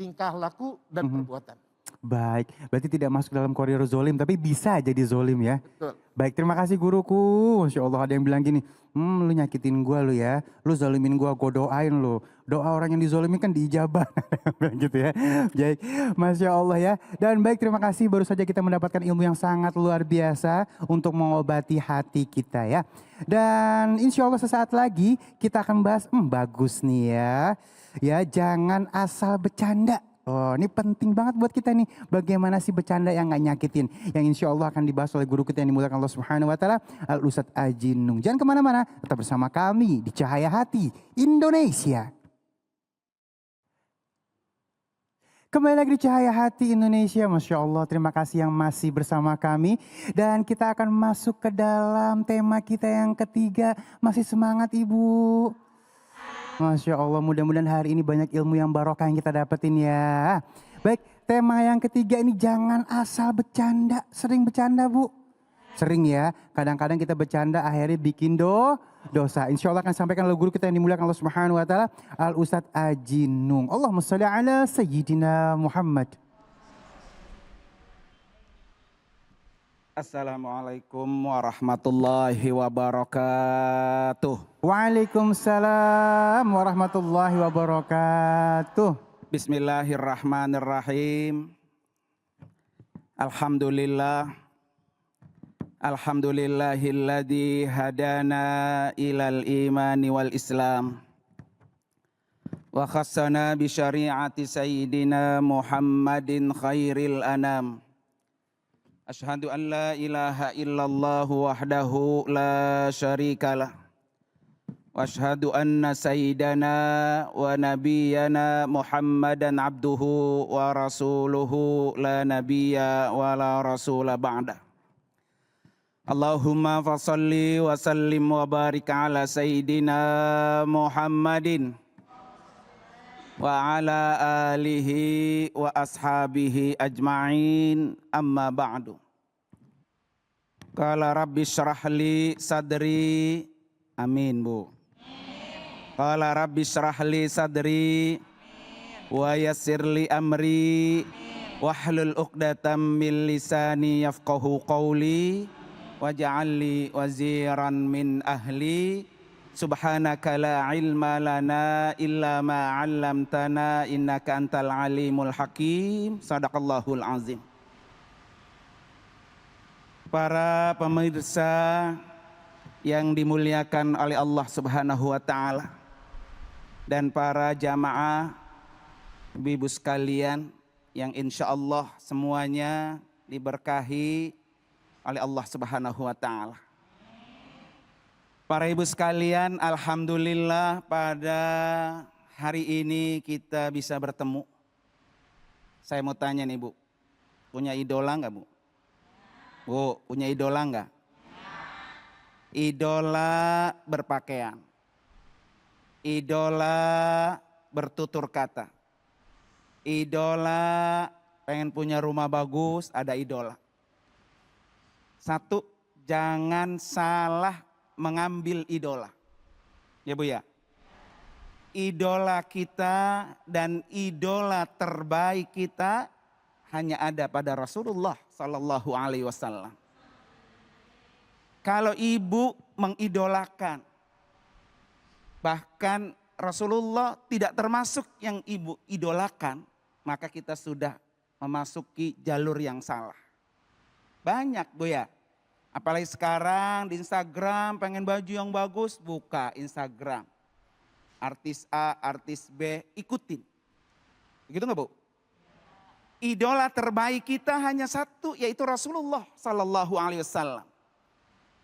K: tingkah laku, dan perbuatan.
B: Baik, berarti tidak masuk dalam koridor zolim, tapi bisa jadi zolim ya.
K: Betul.
B: Baik, terima kasih guruku. Masya Allah, ada yang bilang gini, lu nyakitin gua lu ya, lu zolimin gua doain lu. Doa orang yang dizolimin kan diijabah, gitu ya. Baik, Masya Allah ya. Dan baik, terima kasih, baru saja kita mendapatkan ilmu yang sangat luar biasa untuk mengobati hati kita ya. Dan insya Allah sesaat lagi kita akan bahas, bagus nih ya. Ya, jangan asal bercanda. Oh, ini penting banget buat kita nih. Bagaimana sih bercanda yang gak nyakitin? Yang insya Allah akan dibahas oleh guru kita yang dimuliakan Allah Subhanahu wa taala, Al-Ustadz Aji Nung. Jangan kemana-mana, tetap bersama kami di Cahaya Hati Indonesia. Kembali lagi di Cahaya Hati Indonesia. Masya Allah, terima kasih yang masih bersama kami. Dan kita akan masuk ke dalam tema kita yang ketiga. Masih semangat Ibu? Masya Allah, mudah-mudahan hari ini banyak ilmu yang barokah yang kita dapetin ya. Baik, tema yang ketiga ini jangan asal bercanda. Sering bercanda Bu? Sering ya, kadang-kadang kita bercanda akhirnya bikin dosa. Insya Allah akan sampaikan oleh guru kita yang dimuliakan Allah Subhanahu wa taala, Al-Ustadz Aji Nung. Allahumma sholli ala Sayyidina Muhammad.
L: Assalamualaikum warahmatullahi wabarakatuh.
B: Waalaikumsalam warahmatullahi wabarakatuh.
L: Bismillahirrahmanirrahim. Alhamdulillah. Alhamdulillahilladzi hadana ilal imani wal islam. Wa khassana bi syari'ati sayyidina Muhammadin khairil anam. Asyhadu an la ilaha illallah wahdahu la syarikalah. Wa asyhadu anna sayyidana wa nabiyyana Muhammadan abduhu wa rasuluhu la nabiyya wa la rasula ba'da. Allahumma fasalli wa sallim wa barik ala sayyidina Muhammadin wa ala alihi wa ashabihi ajma'in, amma ba'du. Qala rabbi syrah li sadri, amin Bu. Qala rabbi syrah li sadri wa yassir li amri wahlul uqdatam min lisani yafqahu qawli waj'al li waziran min ahli. Subhanaka la ilma lana illa ma 'allamtana innaka antal alimul hakim. Sadaqallahul azim. Para pemirsa yang dimuliakan oleh Allah Subhanahu wa taala dan para jamaah ibu-ibu sekalian yang insya Allah semuanya diberkahi oleh Allah Subhanahu wa taala. Para ibu sekalian, alhamdulillah pada hari ini kita bisa bertemu. Saya mau tanya nih Bu, punya idola enggak Bu? Bu, punya idola enggak? Idola berpakaian, idola bertutur kata, idola pengen punya rumah bagus, ada idola. Satu, jangan salah mengambil idola. Ya Bu ya. Idola kita dan idola terbaik kita hanya ada pada Rasulullah sallallahu alaihi wasallam. Kalau ibu mengidolakan, bahkan Rasulullah tidak termasuk yang ibu idolakan, maka kita sudah memasuki jalur yang salah. Banyak Bu ya. Apalagi sekarang di Instagram pengen baju yang bagus, buka Instagram. Artis A, artis B, ikutin. Begitu nggak Bu? Idola terbaik kita hanya satu, yaitu Rasulullah Sallallahu Alaihi Wasallam.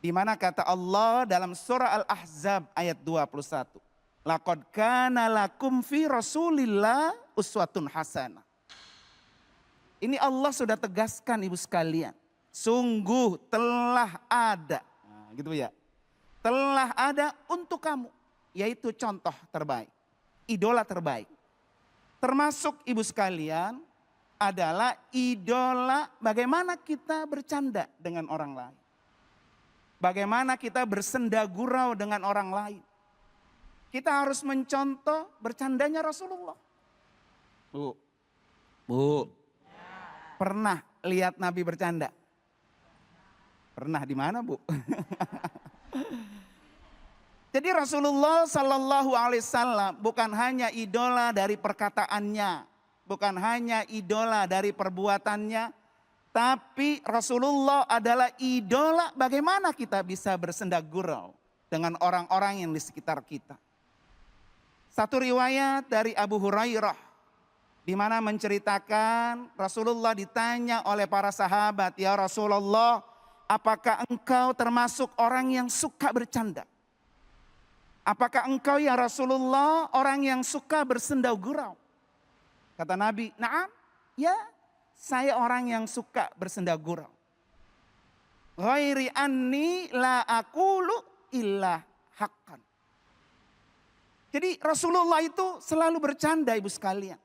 L: Di mana kata Allah dalam surah Al-Ahzab ayat 21. Laqad kana lakum fi Rasulillah uswatun hasanah. Ini Allah sudah tegaskan ibu sekalian. Sungguh telah ada, nah, gitu ya. Telah ada untuk kamu, yaitu contoh terbaik, idola terbaik. Termasuk ibu sekalian adalah idola bagaimana kita bercanda dengan orang lain. Bagaimana kita bersenda gurau dengan orang lain. Kita harus mencontoh bercandanya Rasulullah. Bu, pernah lihat Nabi bercanda? Pernah di mana Bu? Jadi Rasulullah Sallallahu Alaihi Wasallam bukan hanya idola dari perkataannya, bukan hanya idola dari perbuatannya, tapi Rasulullah adalah idola bagaimana kita bisa bersenda gurau dengan orang-orang yang di sekitar kita. Satu riwayat dari Abu Hurairah di mana menceritakan Rasulullah ditanya oleh para sahabat, "Ya Rasulullah, apakah engkau termasuk orang yang suka bercanda? Apakah engkau ya Rasulullah orang yang suka bersenda gurau?" Kata Nabi, "Na'am, ya, saya orang yang suka bersenda gurau. Ghairi anni la aqulu illa haqqan." Jadi Rasulullah itu selalu bercanda ibu sekalian.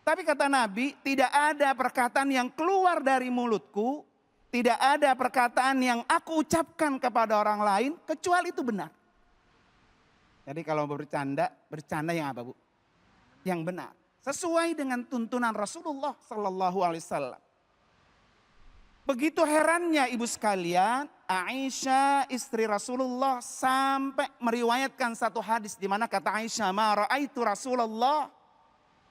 L: Tapi kata Nabi, tidak ada perkataan yang keluar dari mulutku, tidak ada perkataan yang aku ucapkan kepada orang lain, kecuali itu benar. Jadi kalau bercanda, bercanda yang apa Bu? Yang benar. Sesuai dengan tuntunan Rasulullah Sallallahu Alaihi Wasallam. Begitu herannya ibu sekalian, Aisyah istri Rasulullah sampai meriwayatkan satu hadis di mana kata Aisyah, "Ma ra'aitu Rasulullah."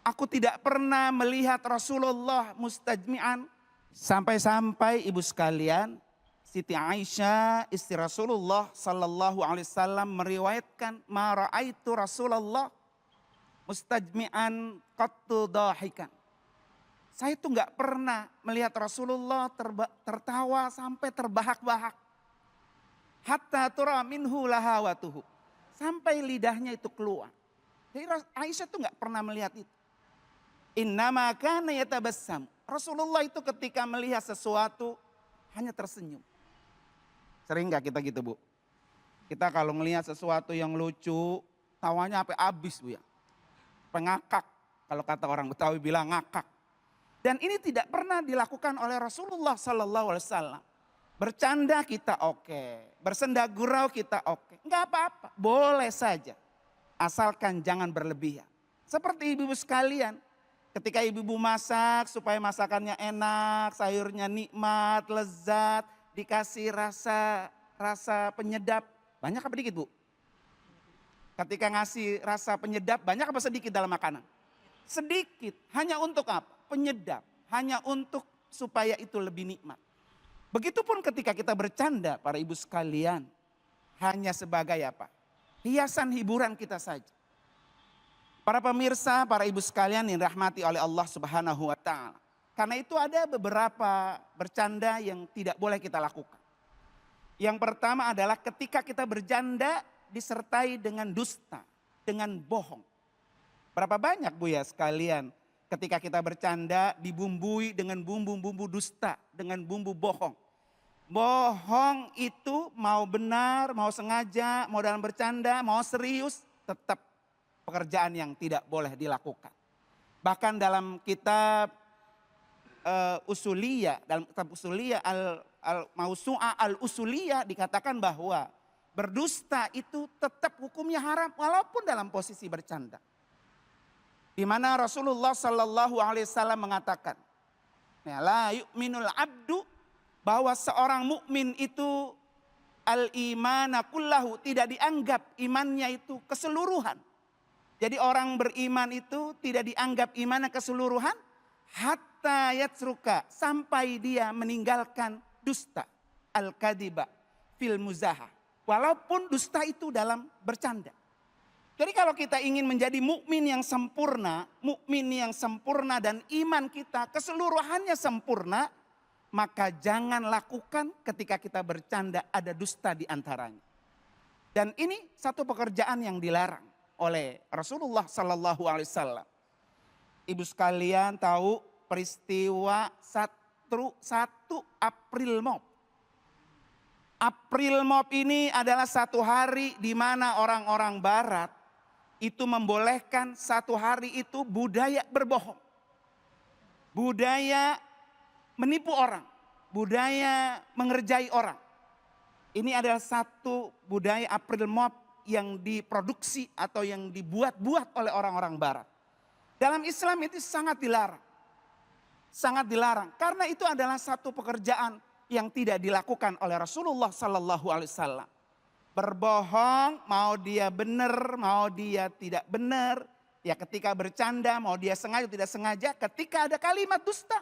L: Aku tidak pernah melihat Rasulullah mustajmi'an. Sampai-sampai ibu sekalian, Siti Aisyah istri Rasulullah Sallallahu Alaihi Wasallam meriwayatkan, "Ma ra'aitu Rasulullah mustajmi'an qattu dahikan." Saya itu nggak pernah melihat Rasulullah tertawa sampai terbahak-bahak. Hatta tura minhu lahawatuhu. Sampai lidahnya itu keluar. Jadi Aisyah itu nggak pernah melihat itu. Innama kana yatabassam. Rasulullah itu ketika melihat sesuatu hanya tersenyum. Sering nggak kita gitu Bu? Kita kalau melihat sesuatu yang lucu, tawanya sampai habis Bu ya. Pengakak, kalau kata orang Betawi bilang ngakak. Dan ini tidak pernah dilakukan oleh Rasulullah Sallallahu Alaihi Wasallam. Bercanda kita oke, bersenda gurau kita oke, nggak apa-apa, boleh saja, asalkan jangan berlebihan. Seperti ibu-ibu sekalian, ketika ibu-ibu masak supaya masakannya enak, sayurnya nikmat, lezat, dikasih rasa penyedap, banyak apa dikit Bu? Ketika ngasih rasa penyedap, banyak apa sedikit dalam makanan? Sedikit, hanya untuk apa? Penyedap, hanya untuk supaya itu lebih nikmat. Begitupun ketika kita bercanda para ibu sekalian, hanya sebagai apa? Hiasan hiburan kita saja. Para pemirsa, para ibu sekalian yang dirahmati oleh Allah Subhanahu wa Ta'ala. Karena itu ada beberapa bercanda yang tidak boleh kita lakukan. Yang pertama adalah ketika kita bercanda disertai dengan dusta, dengan bohong. Berapa banyak Bu ya sekalian, ketika kita bercanda dibumbui dengan bumbu-bumbu dusta, dengan bumbu bohong. Bohong itu mau benar, mau sengaja, mau dalam bercanda, mau serius, tetap pekerjaan yang tidak boleh dilakukan. Bahkan dalam kitab Usuliyah, dalam kitab Usuliyah Al-Mausu'ah Al-Usuliyah dikatakan bahwa berdusta itu tetap hukumnya haram walaupun dalam posisi bercanda. Di mana Rasulullah Sallallahu Alaihi Wasallam mengatakan, la yu'minul abdu, bahwa seorang mukmin itu al-imana kullahu, tidak dianggap imannya itu keseluruhan. Jadi orang beriman itu tidak dianggap imannya keseluruhan hatta yatsruka, sampai dia meninggalkan dusta.
M: al-kadiba fil muzaha. Walaupun dusta itu dalam bercanda. Jadi kalau kita ingin menjadi mukmin yang sempurna dan iman kita keseluruhannya sempurna, maka jangan lakukan ketika kita bercanda ada dusta di antaranya. Dan ini satu pekerjaan yang dilarang oleh Rasulullah Sallallahu Alaihi Wasallam. Ibu sekalian tahu peristiwa 1 April Mop. April Mop ini adalah satu hari di mana orang-orang Barat itu membolehkan satu hari itu budaya berbohong. Budaya menipu orang. Budaya mengerjai orang. Ini adalah satu budaya April Mop yang diproduksi atau yang dibuat-buat oleh orang-orang Barat. Dalam Islam itu sangat dilarang. Sangat dilarang. Karena itu adalah satu pekerjaan yang tidak dilakukan oleh Rasulullah Sallallahu Alaihi Wasallam. Berbohong, mau dia benar, mau dia tidak benar. Ya ketika bercanda, mau dia sengaja tidak sengaja. Ketika ada kalimat dusta,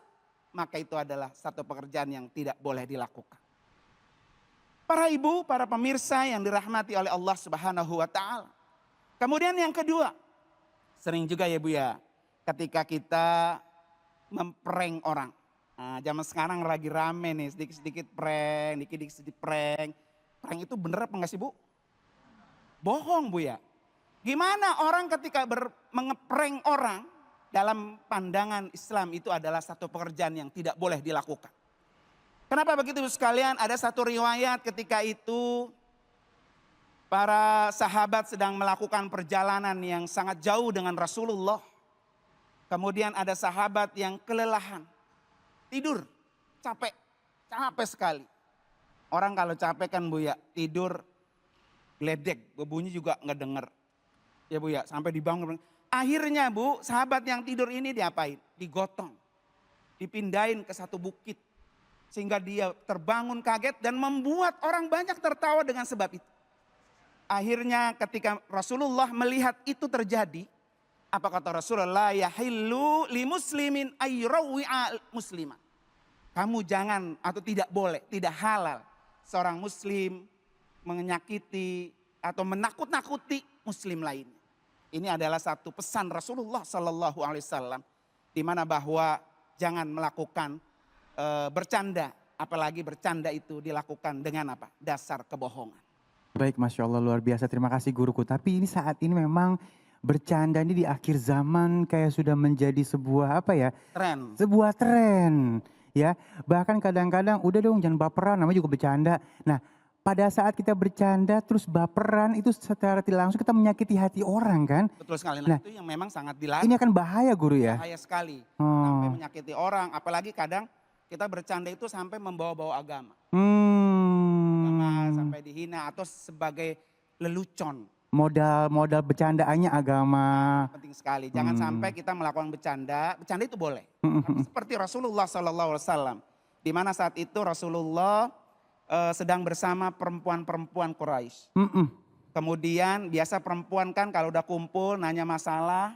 M: maka itu adalah satu pekerjaan yang tidak boleh dilakukan. Para ibu, para pemirsa yang dirahmati oleh Allah Subhanahu wa Ta'ala. Kemudian yang kedua, sering juga ya Bu ya, ketika kita memprank orang. Nah, zaman sekarang lagi rame nih, sedikit-sedikit prank, dikit-dikit prank. Prank itu bener apa enggak sih Bu? Bohong Bu ya. Gimana orang ketika mengeprank orang, dalam pandangan Islam itu adalah satu pekerjaan yang tidak boleh dilakukan. Kenapa begitu sekalian? Ada satu riwayat ketika itu para sahabat sedang melakukan perjalanan yang sangat jauh dengan Rasulullah. Kemudian ada sahabat yang kelelahan, tidur, capek sekali. Orang kalau capek kan Bu ya, tidur geledek, bunyi juga nggak denger. Ya Bu ya, sampai dibangun. Akhirnya Bu, sahabat yang tidur ini diapain? Digotong, dipindahin ke satu bukit. Sehingga dia terbangun kaget dan membuat orang banyak tertawa dengan sebab itu. Akhirnya ketika Rasulullah melihat itu terjadi, apa kata Rasulullah? Yahillu li muslimin ayyurawi'a musliman. Kamu jangan atau tidak boleh, tidak halal seorang muslim menyakiti atau menakut-nakuti muslim lainnya. Ini adalah satu pesan Rasulullah Sallallahu Alaihi Wasallam, di mana bahwa jangan melakukan bercanda, apalagi bercanda itu dilakukan dengan apa? Dasar kebohongan.
B: Baik, Masya Allah, luar biasa. Terima kasih guruku. Tapi ini saat ini memang bercanda ini di akhir zaman kayak sudah menjadi sebuah apa ya?
M: Tren.
B: Sebuah tren. Ya, bahkan kadang-kadang udah dong jangan baperan, namanya juga bercanda. Nah, pada saat kita bercanda terus baperan itu secara tidak langsung kita menyakiti hati orang kan.
M: Betul sekali, nah itu yang memang sangat dilarang.
B: Ini akan bahaya guru ya.
M: Bahaya sekali, sampai menyakiti orang. Apalagi kadang kita bercanda itu sampai membawa-bawa agama. Agama sampai dihina atau sebagai lelucon.
B: Modal bercandaannya agama.
M: Penting sekali, jangan sampai kita melakukan bercanda itu boleh. Tapi seperti Rasulullah SAW, di mana saat itu Rasulullah sedang bersama perempuan-perempuan Quraisy. Kemudian biasa perempuan kan kalau udah kumpul nanya masalah,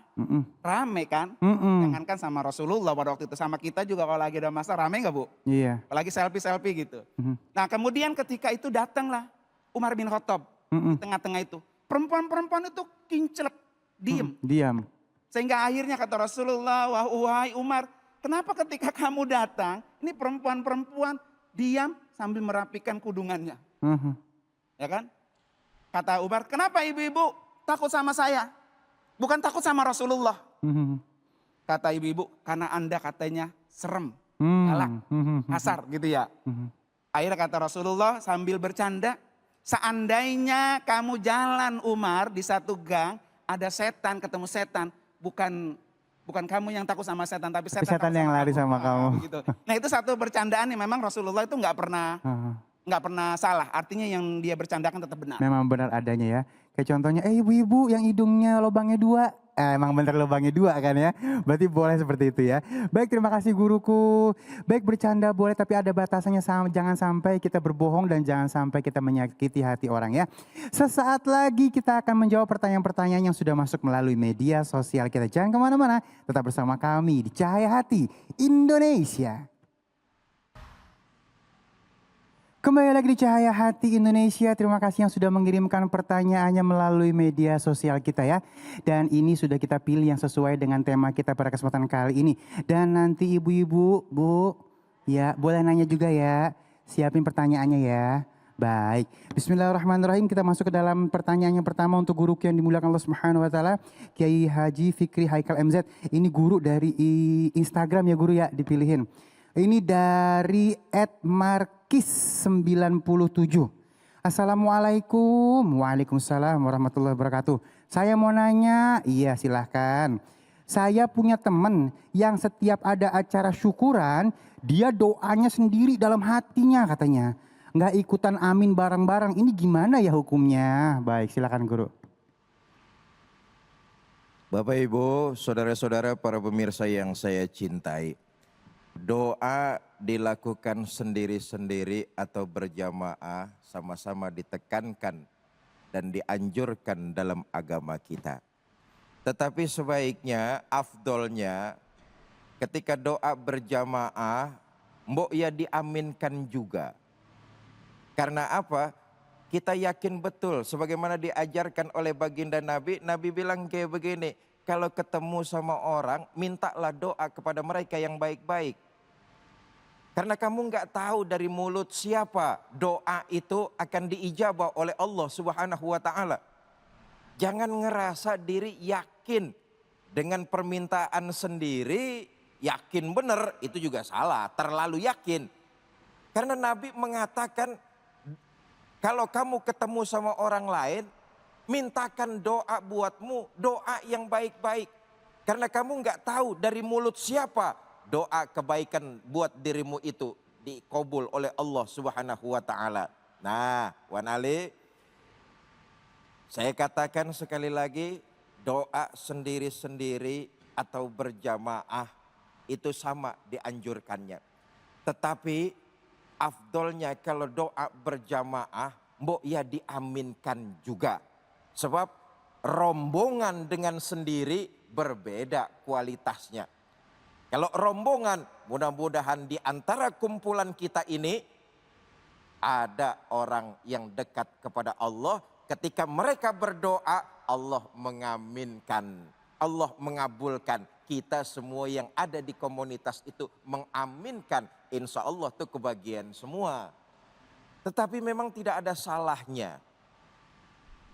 M: rame kan? Jangankan sama Rasulullah pada waktu itu, sama kita juga kalau lagi ada masalah rame gak Bu?
B: Iya.
M: Apalagi selfie-selfie gitu. Nah kemudian ketika itu datanglah Umar bin Khattab di tengah-tengah itu. Perempuan-perempuan itu kinclep, diem.
B: Diam.
M: Sehingga akhirnya kata Rasulullah, wahai Umar, kenapa ketika kamu datang, ini perempuan-perempuan diam sambil merapikan kudungannya. Ya kan? Kata Umar, kenapa ibu-ibu takut sama saya? Bukan takut sama Rasulullah. Kata ibu-ibu, karena Anda katanya serem, galak, kasar gitu ya. Akhirnya kata Rasulullah sambil bercanda, seandainya kamu jalan Umar di satu gang, ada setan, ketemu setan, bukan kamu yang takut sama setan, tapi setan
B: yang lari sama kamu.
M: Gitu. Nah itu satu bercandaan yang memang Rasulullah itu nggak pernah salah. Artinya yang dia bercandakan tetap benar.
B: Memang benar adanya ya. Kayak contohnya, ibu-ibu yang hidungnya lubangnya 2. Emang bener lubangnya 2 kan ya. Berarti boleh seperti itu ya. Baik, terima kasih guruku. Baik, bercanda boleh tapi ada batasannya. Jangan sampai kita berbohong dan jangan sampai kita menyakiti hati orang ya. Sesaat lagi kita akan menjawab pertanyaan-pertanyaan yang sudah masuk melalui media sosial kita. Jangan kemana-mana, tetap bersama kami di Cahaya Hati Indonesia. Kembali lagi di Cahaya Hati Indonesia. Terima kasih yang sudah mengirimkan pertanyaannya melalui media sosial kita ya. Dan ini sudah kita pilih yang sesuai dengan tema kita pada kesempatan kali ini. Dan nanti ibu-ibu, Bu, ya boleh nanya juga ya. Siapin pertanyaannya ya. Baik, bismillahirrahmanirrahim. Kita masuk ke dalam pertanyaan yang pertama untuk guru yang dimuliakan Allah Subhanahu wa taala, Kiai Haji Fikri Haikal MZ. Ini guru dari Instagram ya guru ya, dipilihin. Ini dari @markis97. Assalamualaikum. Waalaikumsalam warahmatullahi wabarakatuh. Saya mau nanya, iya silahkan. Saya punya teman yang setiap ada acara syukuran, dia doanya sendiri dalam hatinya katanya. Nggak ikutan amin bareng-bareng, ini gimana ya hukumnya? Baik, silakan guru.
C: Bapak Ibu, saudara-saudara para pemirsa yang saya cintai. Doa dilakukan sendiri-sendiri atau berjamaah sama-sama ditekankan dan dianjurkan dalam agama kita. Tetapi sebaiknya, afdolnya ketika doa berjamaah, mbok ya diaminkan juga. Karena apa? Kita yakin betul sebagaimana diajarkan oleh baginda Nabi, Nabi bilang kayak begini, kalau ketemu sama orang, mintalah doa kepada mereka yang baik-baik. Karena kamu nggak tahu dari mulut siapa doa itu akan diijabah oleh Allah Subhanahu wa taala. Jangan ngerasa diri yakin dengan permintaan sendiri, yakin benar, itu juga salah, terlalu yakin. Karena Nabi mengatakan, kalau kamu ketemu sama orang lain, mintakan doa buatmu, doa yang baik-baik. Karena kamu nggak tahu dari mulut siapa doa kebaikan buat dirimu itu dikabul oleh Allah Subhanahu wa taala. Nah, Wan Ali, saya katakan sekali lagi, doa sendiri-sendiri atau berjamaah itu sama dianjurkannya. Tetapi afdolnya kalau doa berjamaah, mbok ya diaminkan juga. Sebab rombongan dengan sendiri berbeda kualitasnya. Kalau rombongan, mudah-mudahan di antara kumpulan kita ini ada orang yang dekat kepada Allah. Ketika mereka berdoa, Allah mengaminkan, Allah mengabulkan. Kita semua yang ada di komunitas itu mengaminkan, insya Allah itu kebagian semua. Tetapi memang tidak ada salahnya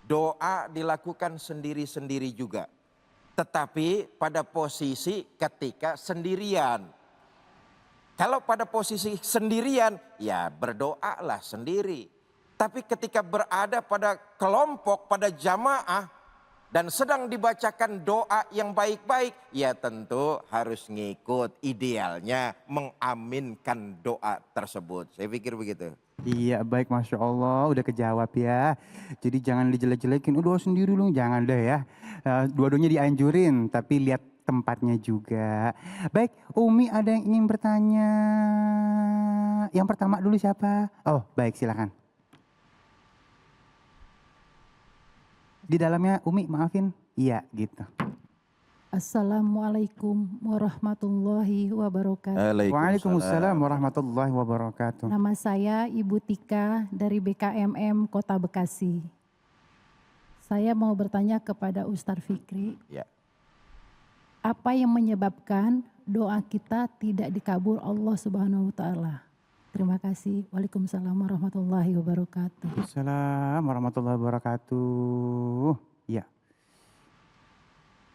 C: doa dilakukan sendiri-sendiri juga. Tetapi pada posisi ketika sendirian. Kalau pada posisi sendirian, ya berdoalah sendiri. Tapi ketika berada pada kelompok, pada jamaah, dan sedang dibacakan doa yang baik-baik, ya tentu harus ngikut, idealnya mengaminkan doa tersebut. Saya pikir begitu.
B: Iya baik, Masya Allah udah kejawab ya. Jadi jangan dijelek-jelekin, udah sendiri lu, jangan deh ya. Dua-duanya dianjurin, tapi lihat tempatnya juga. Baik, Umi ada yang ingin bertanya. Yang pertama dulu siapa? Oh baik, silakan. Di dalamnya Umi, maafin. Iya gitu.
N: Assalamualaikum warahmatullahi wabarakatuh.
B: Waalaikumsalam warahmatullahi wabarakatuh.
N: Nama saya Ibu Tika dari BKMM Kota Bekasi. Saya mau bertanya kepada Ustadz Fikri.
C: Ya.
N: Apa yang menyebabkan doa kita tidak dikabul Allah Subhanahu wa taala? Terima kasih. Waalaikumsalam warahmatullahi wabarakatuh.
B: Waalaikumsalam warahmatullahi wabarakatuh. Ya.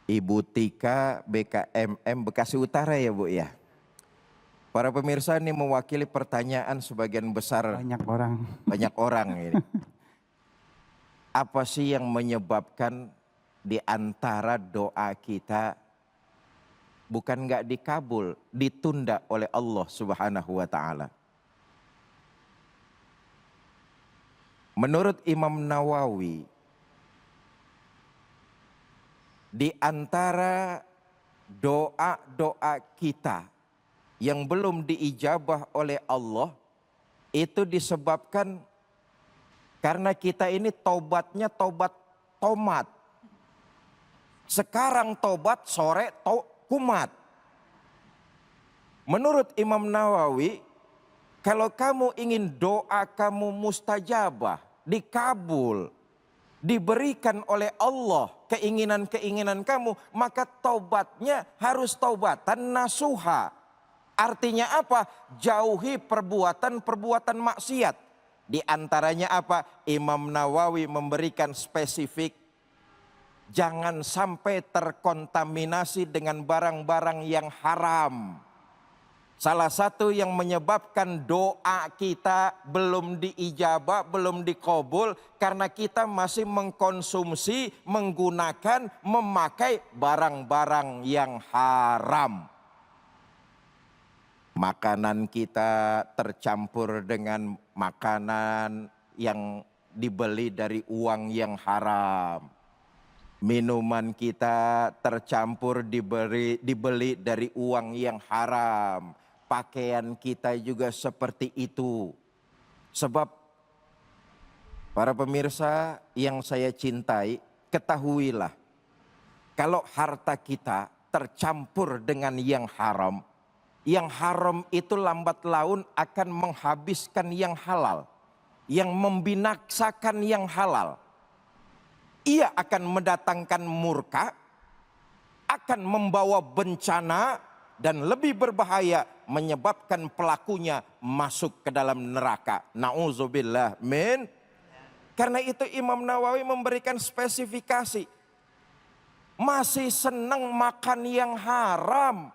C: Ibu Tika BKMM Bekasi Utara ya Bu ya. Para pemirsa ini mewakili pertanyaan sebagian besar. Banyak orang ini. Apa sih yang menyebabkan di antara doa kita bukan nggak dikabul, ditunda oleh Allah Subhanahu wa taala? Menurut Imam Nawawi, di antara doa-doa kita yang belum diijabah oleh Allah itu disebabkan karena kita ini tobatnya tobat tomat. Sekarang tobat, sore kumat. Menurut Imam Nawawi, Kalau kamu ingin doa kamu mustajabah, dikabul, diberikan oleh Allah keinginan-keinginan kamu, maka taubatnya harus taubatan nasuha. Artinya apa? Jauhi perbuatan-perbuatan maksiat. Di antaranya apa? Imam Nawawi memberikan spesifik, jangan sampai terkontaminasi dengan barang-barang yang haram. Salah satu yang menyebabkan doa kita belum diijabah, belum dikabul, karena kita masih mengkonsumsi, menggunakan, memakai barang-barang yang haram. Makanan kita tercampur dengan makanan yang dibeli dari uang yang haram. Minuman kita tercampur dibeli dari uang yang haram. Pakaian kita juga seperti itu. Sebab para pemirsa yang saya cintai, ketahuilah kalau harta kita tercampur dengan yang haram itu lambat laun akan menghabiskan yang halal, yang membinasakan yang halal. Ia akan mendatangkan murka, akan membawa bencana, dan lebih berbahaya menyebabkan pelakunya masuk ke dalam neraka. Na'udzubillah min. Karena itu Imam Nawawi memberikan spesifikasi. Masih senang makan yang haram,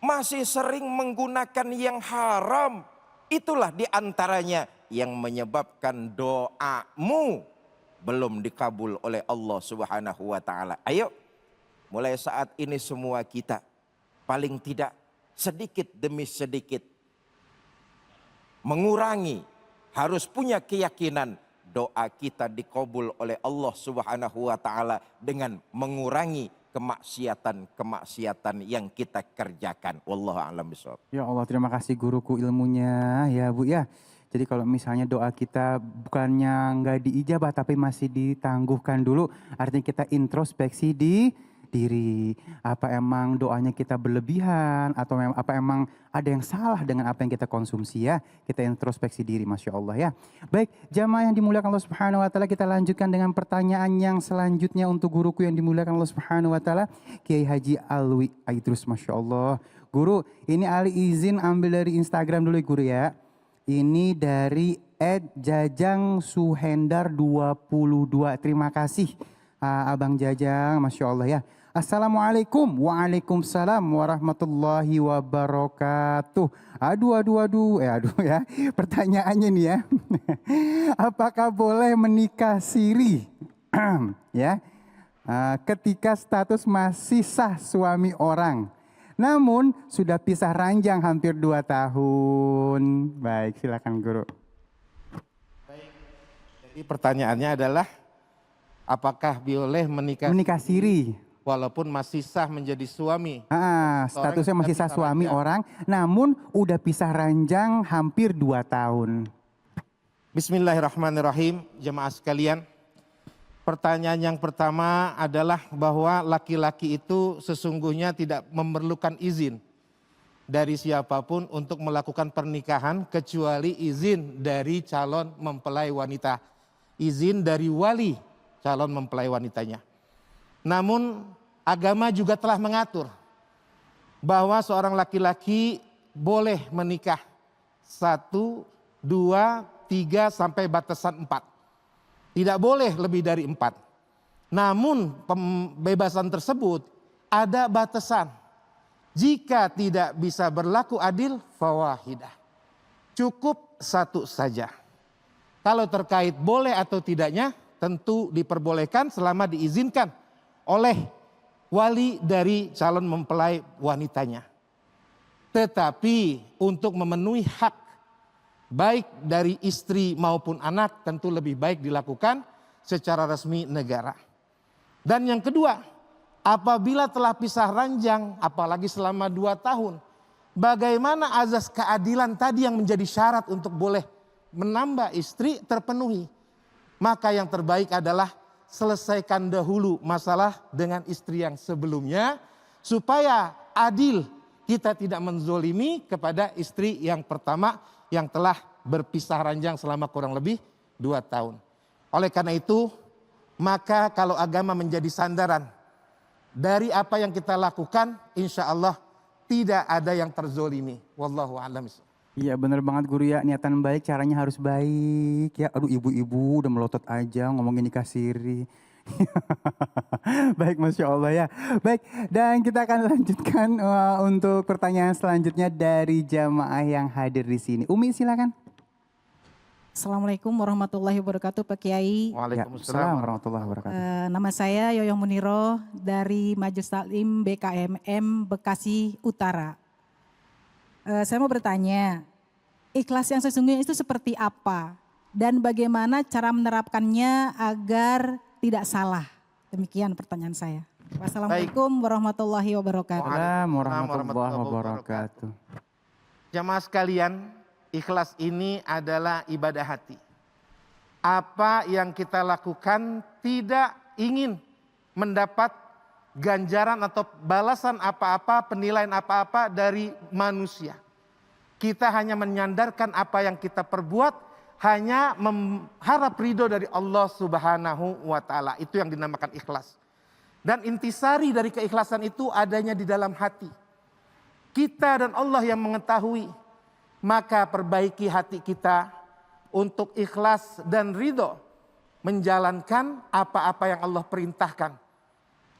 C: masih sering menggunakan yang haram, itulah diantaranya yang menyebabkan doamu belum dikabul oleh Allah Subhanahu wa taala. Ayo, mulai saat ini semua kita paling tidak sedikit demi sedikit mengurangi, harus punya keyakinan doa kita dikabul oleh Allah Subhanahu wa taala dengan mengurangi kemaksiatan-kemaksiatan yang kita kerjakan. Wallahu a'lam bishawab.
B: Ya Allah, terima kasih guruku ilmunya ya Bu ya. Jadi kalau misalnya doa kita bukannya nggak diijabah tapi masih ditangguhkan dulu, artinya kita introspeksi di diri. Apa emang doanya kita berlebihan atau apa emang ada yang salah dengan apa yang kita konsumsi ya. Kita introspeksi diri, Masya Allah ya. Baik, jamaah yang dimuliakan Allah Subhanahu wa taala, kita lanjutkan dengan pertanyaan yang selanjutnya untuk guruku yang dimuliakan Allah Subhanahu wa taala, Kiai Haji Alwi Aidrus, Masya Allah. Guru, ini Ali izin ambil dari Instagram dulu guru ya. Ini dari @jajang suhendar 22. Terima kasih Abang Jajang, Masya Allah ya. Assalamualaikum. Waalaikumsalam warahmatullahi wabarakatuh. Aduh ya. Pertanyaannya nih ya. Apakah boleh menikah siri? Ya. Ketika status masih sah suami orang, namun sudah pisah ranjang hampir 2 tahun. Baik, silakan guru.
K: Baik. Jadi pertanyaannya adalah apakah boleh menikah
B: siri
K: walaupun masih sah menjadi suami?
B: Statusnya masih sah suami orang, namun udah pisah ranjang hampir 2 tahun.
K: Bismillahirrahmanirrahim, jemaah sekalian. Pertanyaan yang pertama adalah bahwa laki-laki itu sesungguhnya tidak memerlukan izin dari siapapun untuk melakukan pernikahan kecuali izin dari calon mempelai wanita, izin dari wali calon mempelai wanitanya. Namun agama juga telah mengatur bahwa seorang laki-laki boleh menikah 1, 2, 3 sampai batasan 4. Tidak boleh lebih dari 4. Namun pembebasan tersebut ada batasan. Jika tidak bisa berlaku adil, fawahidah. Cukup 1 saja. Kalau terkait boleh atau tidaknya, tentu diperbolehkan selama diizinkan oleh wali dari calon mempelai wanitanya. Tetapi untuk memenuhi hak baik dari istri maupun anak tentu lebih baik dilakukan secara resmi negara. Dan yang kedua, apabila telah pisah ranjang apalagi selama 2 tahun, bagaimana azas keadilan tadi yang menjadi syarat untuk boleh menambah istri terpenuhi? Maka yang terbaik adalah selesaikan dahulu masalah dengan istri yang sebelumnya supaya adil kita tidak menzolimi kepada istri yang pertama yang telah berpisah ranjang selama kurang lebih 2 tahun. Oleh karena itu, maka kalau agama menjadi sandaran dari apa yang kita lakukan, insya Allah tidak ada yang terzolimi. Wallahu a'lam.
B: Iya bener banget guru ya, niatan baik caranya harus baik ya. Aduh ibu-ibu udah melotot aja ngomongin nikah siri. Baik, Masya Allah ya. Baik, dan kita akan lanjutkan untuk pertanyaan selanjutnya dari jamaah yang hadir di sini. Umi silakan.
O: Assalamualaikum warahmatullahi wabarakatuh Pak Kiai.
B: Waalaikumsalam warahmatullahi wabarakatuh.
O: Nama saya Yoyo Muniro dari Majelis Taklim BKMM Bekasi Utara. Saya mau bertanya, ikhlas yang sesungguhnya itu seperti apa? Dan bagaimana cara menerapkannya agar tidak salah? Demikian pertanyaan saya. Wassalamualaikum warahmatullahi wabarakatuh.
B: Waalaikumsalam warahmatullahi wabarakatuh.
K: Jamaah sekalian, ikhlas ini adalah ibadah hati. Apa yang kita lakukan tidak ingin mendapat ganjaran atau balasan apa-apa, penilaian apa-apa dari manusia. Kita hanya menyandarkan apa yang kita perbuat, hanya mengharap ridho dari Allah Subhanahu wa Ta'ala. Itu yang dinamakan ikhlas. Dan intisari dari keikhlasan itu adanya di dalam hati. Kita dan Allah yang mengetahui. Maka perbaiki hati kita untuk ikhlas dan ridho menjalankan apa-apa yang Allah perintahkan.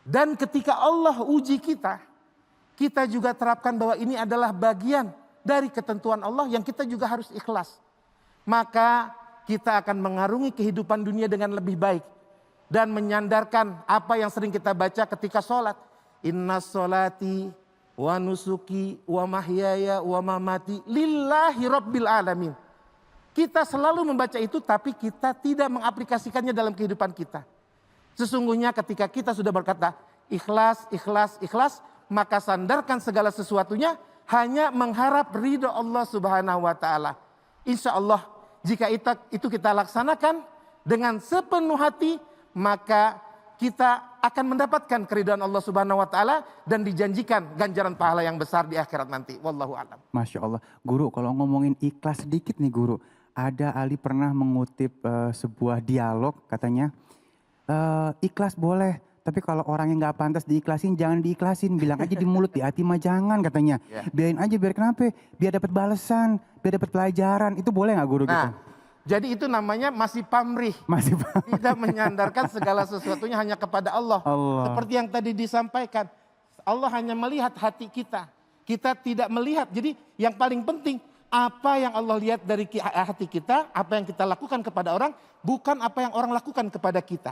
K: Dan ketika Allah uji kita, kita juga terapkan bahwa ini adalah bagian dari ketentuan Allah yang kita juga harus ikhlas. Maka kita akan mengarungi kehidupan dunia dengan lebih baik. Dan menyandarkan apa yang sering kita baca ketika sholat. Inna sholati wa nusuki wa mahyaya wa mamati lillahi rabbil alamin. Kita selalu membaca itu tapi kita tidak mengaplikasikannya dalam kehidupan kita. Sesungguhnya ketika kita sudah berkata ikhlas, ikhlas, ikhlas, maka sandarkan segala sesuatunya hanya mengharap ridho Allah Subhanahu wa Ta'ala. Insya Allah jika itu kita laksanakan dengan sepenuh hati, maka kita akan mendapatkan keridhaan Allah Subhanahu wa Ta'ala dan dijanjikan ganjaran pahala yang besar di akhirat nanti. Wallahu a'lam.
B: Masya Allah. Guru, kalau ngomongin ikhlas sedikit nih guru. Ada Ali pernah mengutip sebuah dialog katanya, ikhlas boleh, tapi kalau orang yang gak pantas diikhlasin jangan diikhlasin. Bilang aja di mulut, di hati mah jangan katanya. Biarin aja, biar kenapa? Biar dapat balasan, biar dapat pelajaran. Itu boleh gak guru gitu?
K: Jadi itu namanya masih pamrih. Tidak menyandarkan segala sesuatunya hanya kepada Allah. Seperti yang tadi disampaikan. Allah hanya melihat hati kita. Kita tidak melihat. Jadi yang paling penting apa yang Allah lihat dari hati kita. Apa yang kita lakukan kepada orang. Bukan apa yang orang lakukan kepada kita.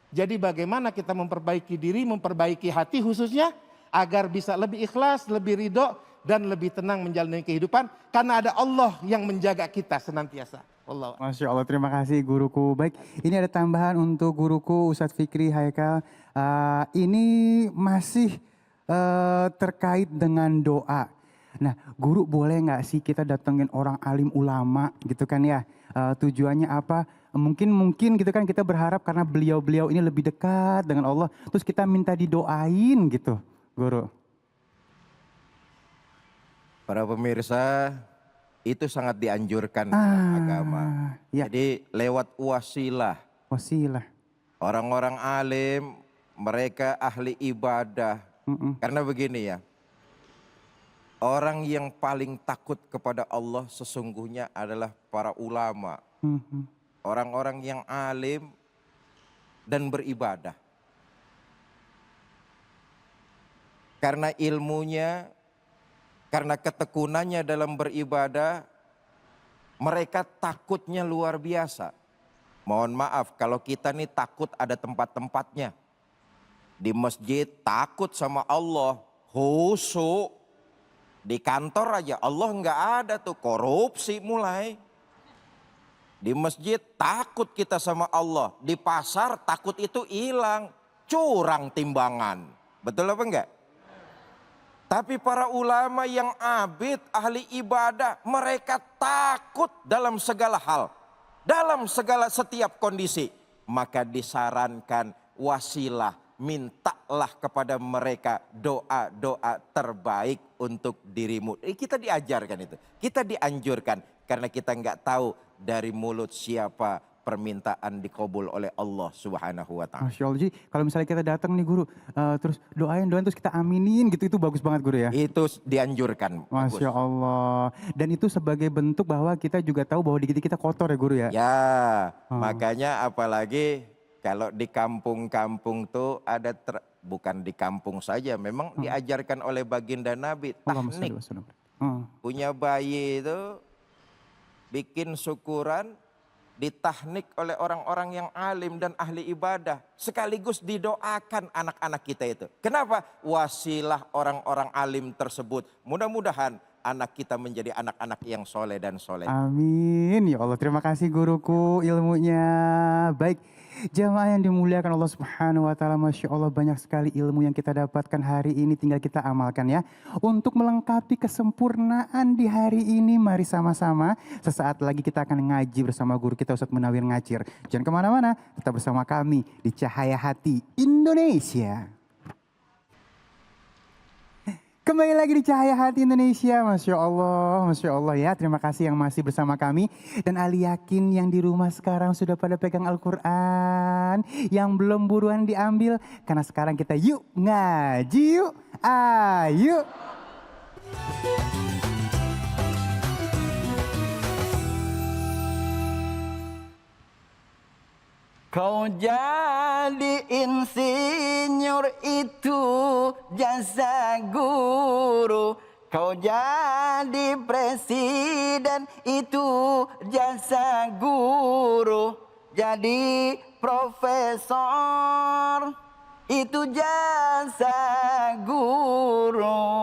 K: Jadi bagaimana kita memperbaiki diri, memperbaiki hati khususnya. Agar bisa lebih ikhlas, lebih ridho. Dan lebih tenang menjalani kehidupan. Karena ada Allah yang menjaga kita senantiasa.
B: Masya Allah, terima kasih guruku. Baik, ini ada tambahan untuk guruku Ustadz Fikri Haikal. Ini masih terkait dengan doa. Nah, guru boleh nggak sih kita datengin orang alim ulama gitu kan ya? Tujuannya apa? Mungkin gitu kan kita berharap karena beliau-beliau ini lebih dekat dengan Allah. Terus kita minta didoain gitu, guru.
C: Para pemirsa, itu sangat dianjurkan dalam agama. Jadi lewat wasilah. Orang-orang alim, mereka ahli ibadah. Karena begini ya, orang yang paling takut kepada Allah sesungguhnya adalah para ulama. Orang-orang yang alim dan beribadah. Karena ilmunya, karena ketekunannya dalam beribadah, mereka takutnya luar biasa. Mohon maaf kalau kita nih takut ada tempat-tempatnya. Di masjid takut sama Allah, khusyuk. Di kantor aja Allah nggak ada tuh, korupsi mulai. Di masjid takut kita sama Allah, di pasar takut itu hilang, curang timbangan. Betul apa enggak? Tapi para ulama yang abid, ahli ibadah, mereka takut dalam segala hal. Dalam setiap kondisi. Maka disarankan wasilah mintalah kepada mereka doa-doa terbaik untuk dirimu. Kita diajarkan itu, kita dianjurkan karena kita nggak tahu dari mulut siapa permintaan dikabul oleh Allah Subhanahu wa taala.
B: Masya Allah. Jadi kalau misalnya kita datang nih guru, terus doain terus kita aminin gitu, itu bagus banget guru ya?
C: Itu dianjurkan.
B: Masya Allah. Dan itu sebagai bentuk bahwa kita juga tahu bahwa dikit kita kotor ya guru ya?
C: Ya, makanya apalagi kalau di kampung-kampung tuh ada, bukan di kampung saja, memang diajarkan oleh baginda Nabi, tahnik. Punya bayi itu bikin syukuran, ditahnik oleh orang-orang yang alim dan ahli ibadah. Sekaligus didoakan anak-anak kita itu. Kenapa? Wasilah orang-orang alim tersebut. Mudah-mudahan anak kita menjadi anak-anak yang soleh dan soleh.
B: Amin. Ya Allah, terima kasih guruku ilmunya. Baik, jamaah yang dimuliakan Allah Subhanahu wa taala, Masya Allah banyak sekali ilmu yang kita dapatkan hari ini, tinggal kita amalkan ya. Untuk melengkapi kesempurnaan di hari ini, mari sama-sama sesaat lagi kita akan ngaji bersama guru kita Ustadz Munawir Ngacir. Jangan kemana-mana, tetap bersama kami di Cahaya Hati Indonesia. Kembali lagi di Cahaya Hati Indonesia, Masya Allah ya. Terima kasih yang masih bersama kami. Dan Ali yakin yang di rumah sekarang sudah pada pegang Al-Quran. Yang belum buruan diambil, karena sekarang kita yuk ngaji yuk, ayo.
P: Kau jadi insinyur itu jasa guru. Kau jadi presiden itu jasa guru. Jadi profesor itu jasa guru.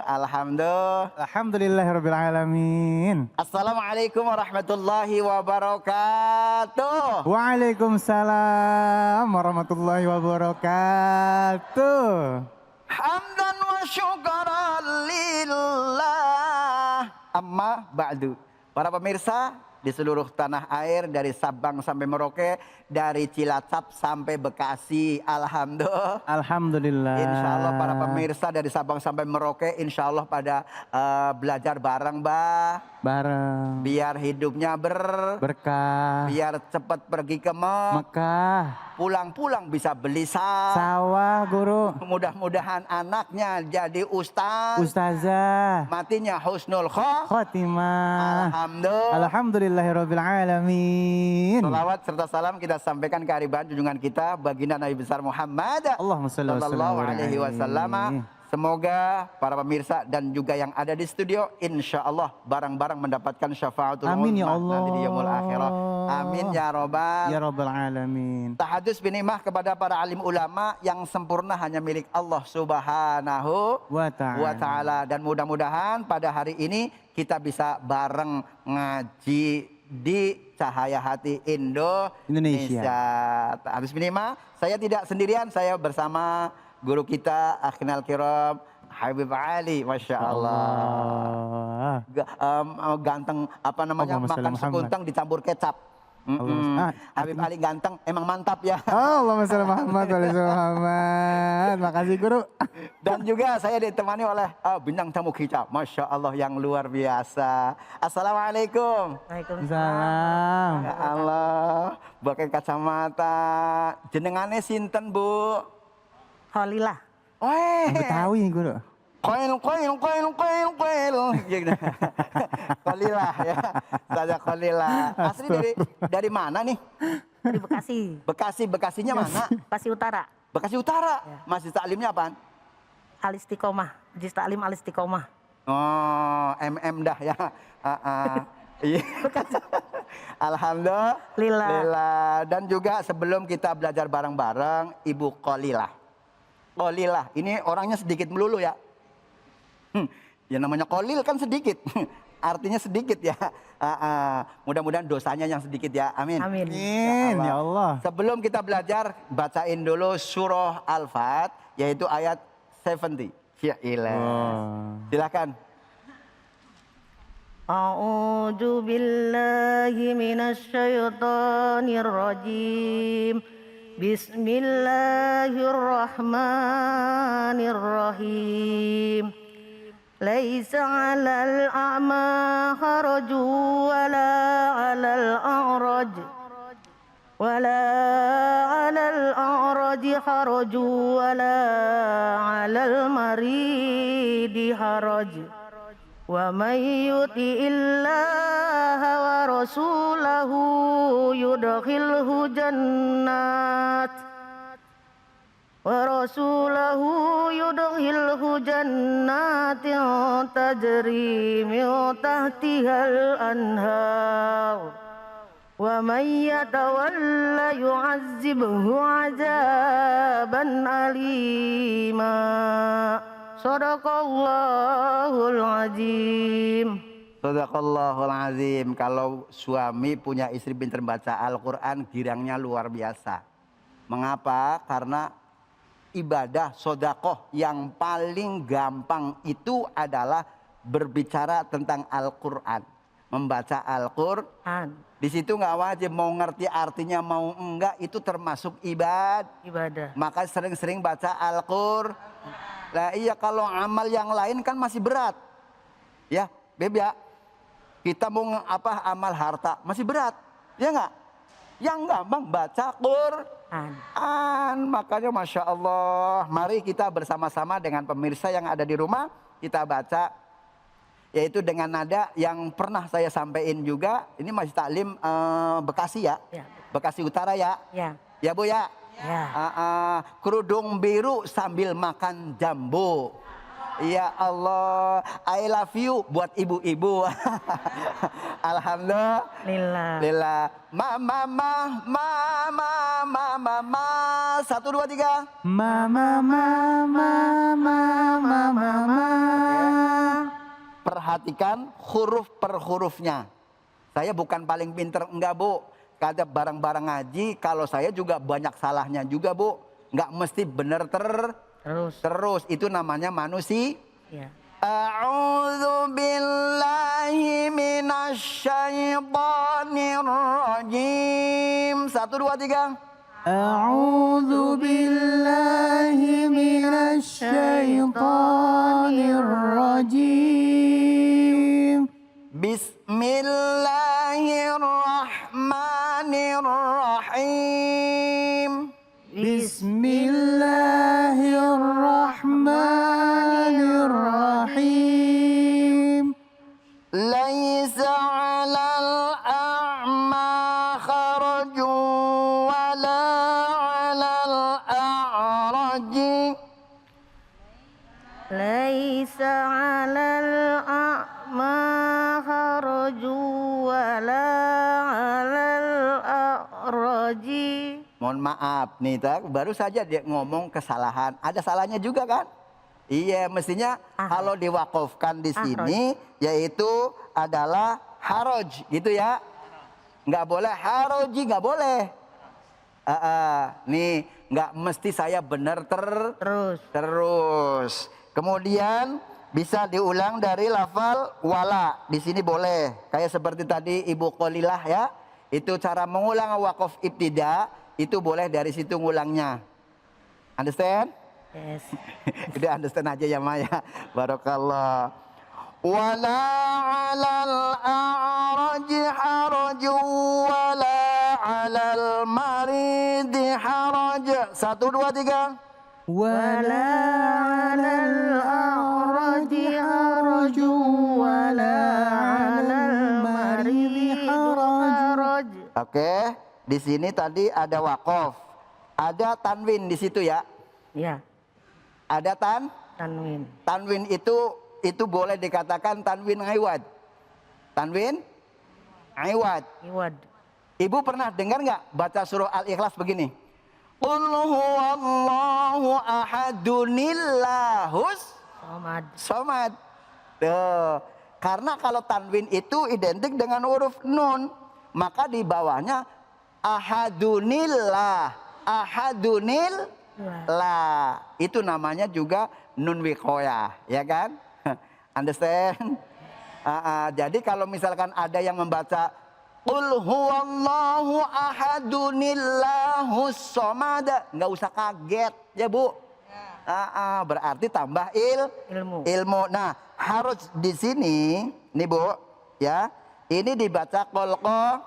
B: Alhamdulillahirrabbilalamin.
P: Assalamualaikum warahmatullahi wabarakatuh.
B: Waalaikumsalam warahmatullahi wabarakatuh.
P: Hamdan wa syukran lillah. Amma ba'du. Para pemirsa di seluruh tanah air, dari Sabang sampai Merauke, dari Cilacap sampai Bekasi,
B: Alhamdulillah.
P: Insya Allah para pemirsa dari Sabang sampai Merauke, insya Allah pada belajar bareng,
B: bareng.
P: Biar hidupnya
B: berkah.
P: Biar cepat pergi ke
B: Mekah.
P: Pulang-pulang bisa beli
B: sawah, guru.
P: Mudah-mudahan anaknya jadi
B: ustazah.
P: Matinya husnul
B: khotimah.
P: Alhamdulillah.
B: Alhamdulillahirrabbilalamin.
P: Salawat serta salam kita sampaikan ke hariban junjungan kita baginda Nabi besar Muhammad sallallahu alaihi wasallam. Semoga para pemirsa dan juga yang ada di studio insya Allah barang-barang mendapatkan syafaatul
B: amin ya Allah.
P: Nanti di yaumul akhirah. Amin ya
B: rabbal alamin.
P: Tahadus binimah kepada para alim ulama, yang sempurna hanya milik Allah Subhanahu wa taala. Dan mudah-mudahan pada hari ini kita bisa bareng ngaji di Cahaya Hati Indonesia. Habis binimah, saya tidak sendirian, saya bersama guru kita Akhinal Kiram Habib Ali, Masya Allah. Ganteng apa namanya, makan sekuntang dicampur kecap. Habib Ali ganteng, emang mantap ya.
B: Allahumma sholli Muhammad wa ala Muhammad. Makasih guru.
P: Dan juga saya ditemani oleh bintang tamu kita, Masya Allah yang luar biasa. Assalamualaikum.
B: Waalaikumsalam.
P: Ya Allah, pakai kacamata. Jenengane sinten, Bu?
Q: Kholilah.
B: Betawi guru.
P: Koil. Kholilah ya. Saja Kholilah. Asli dari mana nih?
Q: Dari Bekasi.
P: Bekasinya mana?
Q: Bekasi Utara.
P: Bekasi Utara. Ya. Masjid taklimnya apaan?
Q: Al-Istiqomah. Masjid taklim Al-Istiqomah.
P: Oh, MM dah ya. Alhamdulillah. Dan juga sebelum kita belajar bareng-bareng, Ibu Kholilah. Kholilah, ini orangnya sedikit melulu ya. Ya namanya Kholil kan sedikit. Artinya sedikit ya. Mudah-mudahan dosanya yang sedikit ya. Amin.
Q: Amin.
B: Ya Allah.
P: Sebelum kita belajar, bacain dulu surah Al-Fat, yaitu ayat 70. Ya ilah. Silakan.
Q: A'udzu billahi minasy syaithanir rajim. Bismillahirrahmanirrahim. Laisa 'alal a'ma haraju wala 'alal a'raj wala 'alal a'raj haraju wala 'alal maridi haraj. Wa may yuti'illaha wa rasulahu yudkhilhu jannat tajri min tahtihal anhar. Wa may yatawalla yu'azzibhu 'adzaban alima. Shadaqallahul azim.
P: Shadaqallahul azim. Kalau suami punya istri pintar baca Al-Quran, girangnya luar biasa. Mengapa? Karena ibadah sodakoh yang paling gampang itu adalah berbicara tentang Al-Quran. Membaca Al-Quran. Di situ nggak wajib mau ngerti artinya mau enggak, itu termasuk ibadah. Maka sering-sering baca Al-Quran. Nah iya, kalau amal yang lain kan masih berat. Ya, Beb ya. Kita mau amal harta masih berat. Ya enggak? Yang gampang baca Quran. Makanya Masya Allah, mari kita bersama-sama dengan pemirsa yang ada di rumah, kita baca, yaitu dengan nada yang pernah saya sampaikan juga. Ini masih taklim Bekasi ya, Bekasi Utara ya, ya Bu ya. Kerudung biru sambil makan jambu. Ya Allah, I love you buat ibu-ibu. Alhamdulillah. Mama, mama, 1, 2, 3.
B: Mama.
P: Perhatikan huruf per hurufnya. Saya bukan paling pinter, enggak Bu. Kata barang-barang ngaji, kalau saya juga banyak salahnya juga Bu. Enggak mesti bener terus. Itu namanya manusia. A'udzu billahi minasy syaithanir rajim. 1, 2, 3.
B: A'udzu billahi minasy syaithanir rajim.
P: Bismillahirrahmanirrahim.
B: Bismillahirrahmanirrahim.
P: Laisa 'alal a'ma kharajun wala 'alal a'raji.
Q: Laisa 'alal a'ma haraju wala 'alal a'raji.
P: Mohon maaf nih, baru saja dia ngomong kesalahan. Ada salahnya juga kan? Iya, mestinya kalau diwakafkan di sini yaitu adalah haroj gitu ya. Nggak boleh haroji, nggak boleh. Nih, nggak mesti saya benar terus. Kemudian bisa diulang dari lafal wala. Di sini boleh. Kayak seperti tadi Ibu Qolilah ya. Itu cara mengulang wakaf ibtida, itu boleh dari situ ngulangnya. Understand?
Q: Yes.
P: Udah understand aja ya Maya. Barakallah. Wala 'alal a'raji haraju wala 'alal maridi haraj. 1, 2, 3.
B: Wala 'alal a'raji haraju wala 'alal maridi haraj.
P: Oke, di sini tadi ada wakaf, ada tanwin di situ ya.
Q: Iya.
P: Ada tanwin. Tanwin itu boleh dikatakan tanwin iwad. Tanwin iwad. Ibu pernah dengar nggak baca surah Al-Ikhlas begini? Qul huwallahu ahadunillahus somad. Tuh. Karena kalau tanwin itu identik dengan huruf nun, maka di bawahnya ahadunillah. Itu namanya juga nun wikoyah, ya kan? Understand? Jadi kalau misalkan ada yang membaca Qul huwallahu ahadunillahus somad. Nggak usah kaget ya Bu. Berarti tambah ilmu. Nah, harus di sini nih Bu, ya. Ini dibaca kolkolah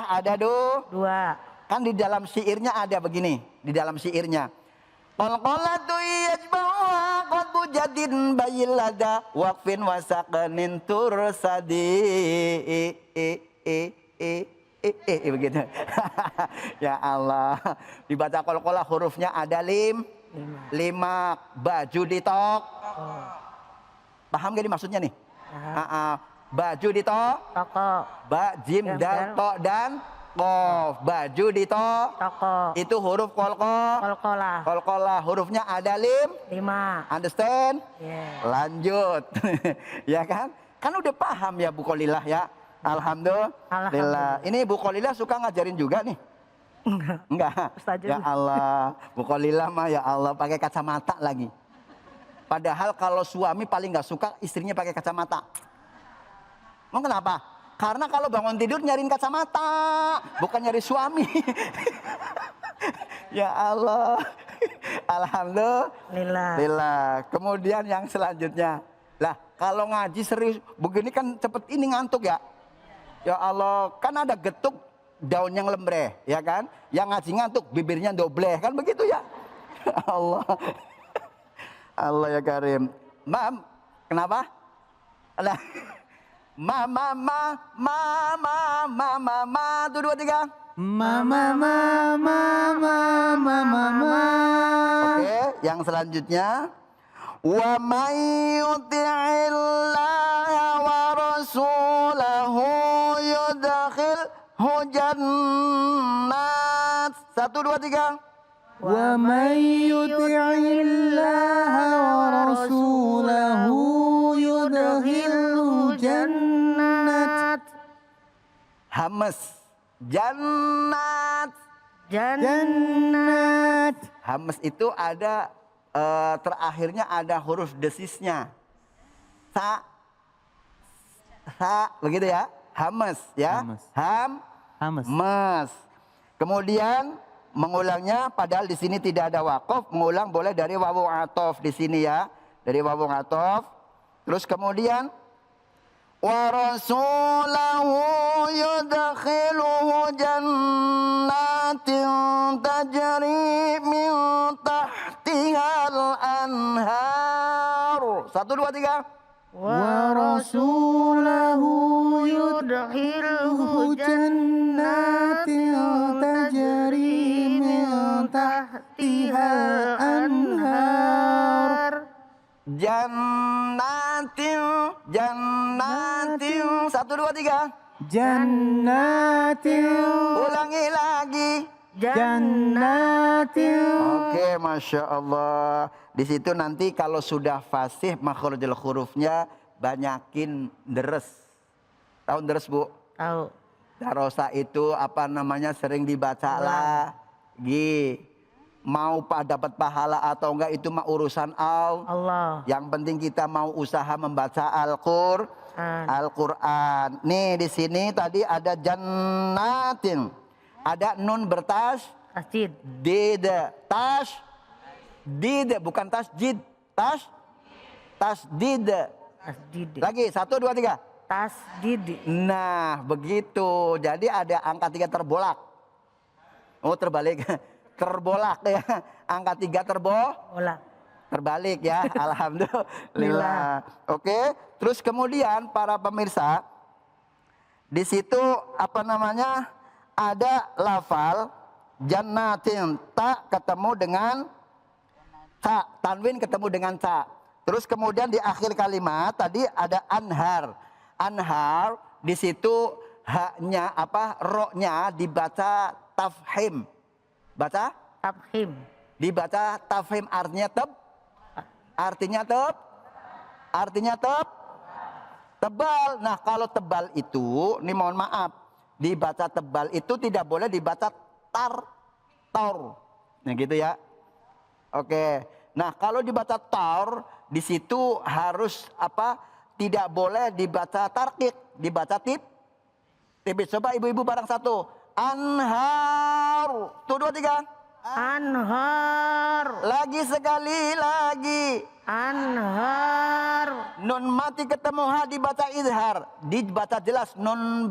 P: ada dua. Kan di dalam syairnya ada begini, di dalam syairnya. Kolkolatu yajba'uha qadbu jadin bayilada waqfin wasaqanin tursadi. Begitu. Ya Allah. Dibaca kolkolah hurufnya ada lima. Baju ditok. Paham gak ini maksudnya nih? Baju ditok. Ba, jim, dal, to, dan kof. Baju ditok. Itu huruf kolkolah. Hurufnya ada lima. Understand? Lanjut. Ya kan? Kan udah paham ya Bu Kholilah ya. Alhamdulillah. Ini Bu Kholilah suka ngajarin juga nih? Enggak. Ya Allah. Bu Kholilah mah ya Allah pakai kacamata lagi. Padahal kalau suami paling nggak suka istrinya pakai kacamata. Mau kenapa? Karena kalau bangun tidur nyariin kacamata, bukan nyari suami. Ya Allah. Alhamdulillah. Kemudian yang selanjutnya. Lah, kalau ngaji serius begini kan cepet ini ngantuk ya. Ya Allah, kan ada getuk daun yang lembreh, ya kan? Yang ngaji ngantuk bibirnya dobleh, kan begitu ya? Allah. Allah ya Karim. Mam, kenapa? Nah, ma, tuh 2, 3. Oke, yang selanjutnya. Wa may yuti'illaha wa rasulahu yudkhilhu jannat. 1, 2, 3.
B: Wa may yuti'illaha wa rasulahu yudkhilhu jannat.
P: Hamas. Jannat. Hamas itu ada terakhirnya ada huruf desisnya. Sa begitu ya. Hamas ya. Hamas. Kemudian mengulangnya padahal di sini tidak ada waqaf, mengulang boleh dari wawu atof di sini ya, dari wawu atof. Terus kemudian wa rasulahu yudkhiluhu jannatin tajri min tahtihal anhar. 1, 2, 3.
Q: Wa rasulahu yudkhilhu jannatin tajri tahtihal anhar.
P: Jannatin 1, 2, 3.
B: Jannatin.
P: Ulangi lagi.
B: Jannatin.
P: Oke, Masya Allah. Di situ nanti kalau sudah fasih makhrajul hurufnya banyakin deres. Tahu deres Bu?
Q: Tahu.
P: Darosa itu apa namanya sering dibaca lagi. Mau dapat pahala atau enggak itu mah urusan Allah. Yang penting kita mau usaha membaca Al-Qur'an. Nih di sini tadi ada jannatin. Ada nun bertasydid. Tasdid bukan tasjid. Tasdid. Lagi 1, 2, 3.
Q: Tasdid.
P: Nah, begitu. Jadi ada angka 3 terbolak. Oh, terbalik. Terbolak ya. Angka 3 terbalik ya. Alhamdulillah. Oke. Terus kemudian para pemirsa di situ apa namanya? Ada lafal jannatin, ta ketemu dengan ta, tanwin ketemu dengan ta. Terus kemudian di akhir kalimat tadi ada anhar. Anhar di situ haknya apa ro-nya dibaca tafhim. Baca?
Q: Tafhim.
P: Dibaca tafhim artinya tebal. Nah, kalau tebal itu, nih mohon maaf, dibaca tebal itu tidak boleh dibaca tor. Nah, gitu ya. Oke. Nah, kalau dibaca tor di situ harus apa? tidak boleh dibaca tarqiq, dibaca tipis. Coba ibu-ibu barang satu. Anhar. Tuh 2, 3.
Q: Anhar.
P: Lagi sekali lagi.
Q: Anhar.
P: Nun mati ketemu ha dibaca izhar. Dibaca jelas nun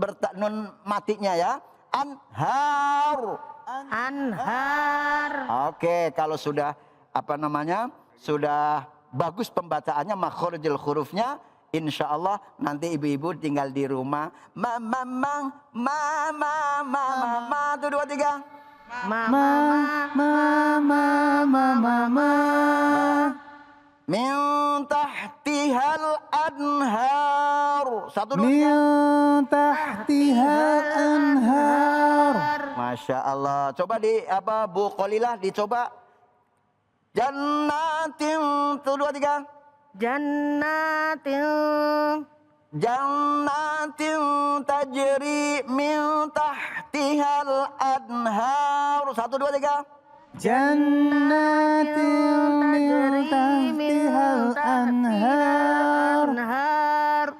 P: matinya ya. Anhar.
Q: Anhar.
P: Oke, kalau sudah sudah bagus pembacaannya, makhorijul hurufnya, insya Allah nanti ibu-ibu tinggal di rumah. Mama, tuh 2, 3. Min tahtihal anhar. 1, 2, 3.
B: Min tahtihal anhar.
P: Masya Allah. Coba Bu Qolilah dicoba. Jannatin. Tuh 2, 3. Jannatin tajri min tahtihal anhar. 1, 2, 3.
B: Jannatin min tahtihal anhar.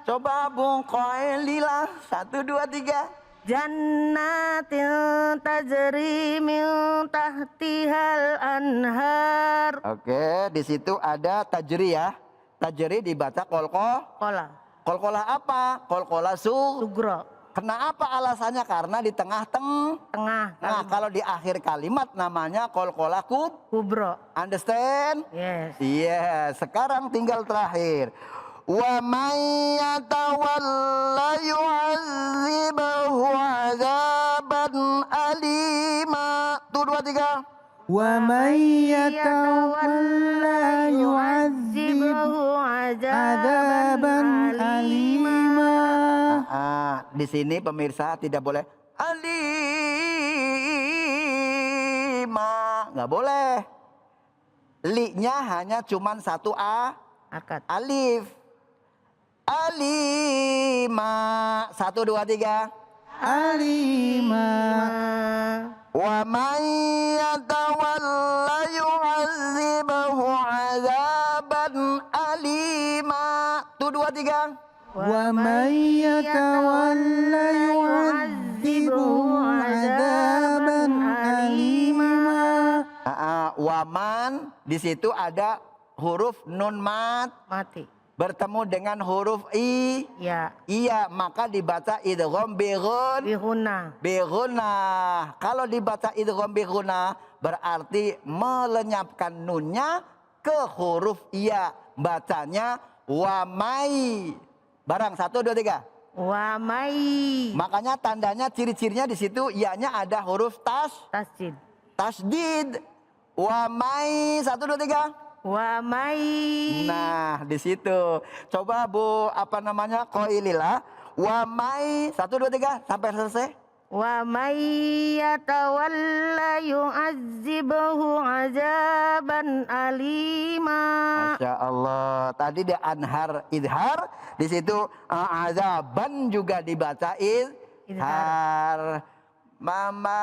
P: Coba Bu Qolilah. 1, 2, 3.
Q: Jannatin tajri min tahtihal anhar.
P: Oke, di situ ada tajri ya. Tajri dibaca
Q: Qola.
P: Qalqalah apa? Qalqalah
Q: sugro.
P: Kenapa alasannya? Karena di tengah. Nah, kalau di akhir kalimat namanya qalqalah
Q: kubro.
P: Understand?
Q: Yes.
P: Iya, sekarang tinggal terakhir. Wa may yatawalla yu'adzibahu 'adzaban alima. Tuh 2, 3.
B: Wa may yatawalla yu'adzibahu 'adzaban alima.
P: Di sini pemirsa tidak boleh alima, nggak boleh. Li-nya hanya cuman 1
Q: akad.
P: Alif. Alima. 1, 2, 3.
B: Alima.
P: Wa man yatawalla yu'adzibahu 'adzaban alima. Tuh 2, 3.
B: Wa man yatawalla yu'adzibuhu 'adzaban alima.
P: Waman di situ ada huruf nun
Q: mati.
P: Bertemu dengan huruf
Q: Ya.
P: Iya, maka dibaca idgham
Q: bihuna.
P: Kalau dibaca idgham bihuna berarti melenyapkan nunnya ke huruf iya. Bacanya wamai. Barang 1, 2, 3.
Q: Wamai.
P: Makanya tandanya ciri-cirinya di situ ianya ada huruf tasdid. Wamai. 1, 2, 3.
Q: Wamai.
P: Nah, di situ. Coba Bu Qolilah. Wamai. 1, 2, 3 sampai selesai.
Q: Wa may yatawalla yu'adzibahu 'adzaban alima.
P: Masya Allah. Tadi di anhar idhar, di situ azaban juga dibaca idhar. Mama.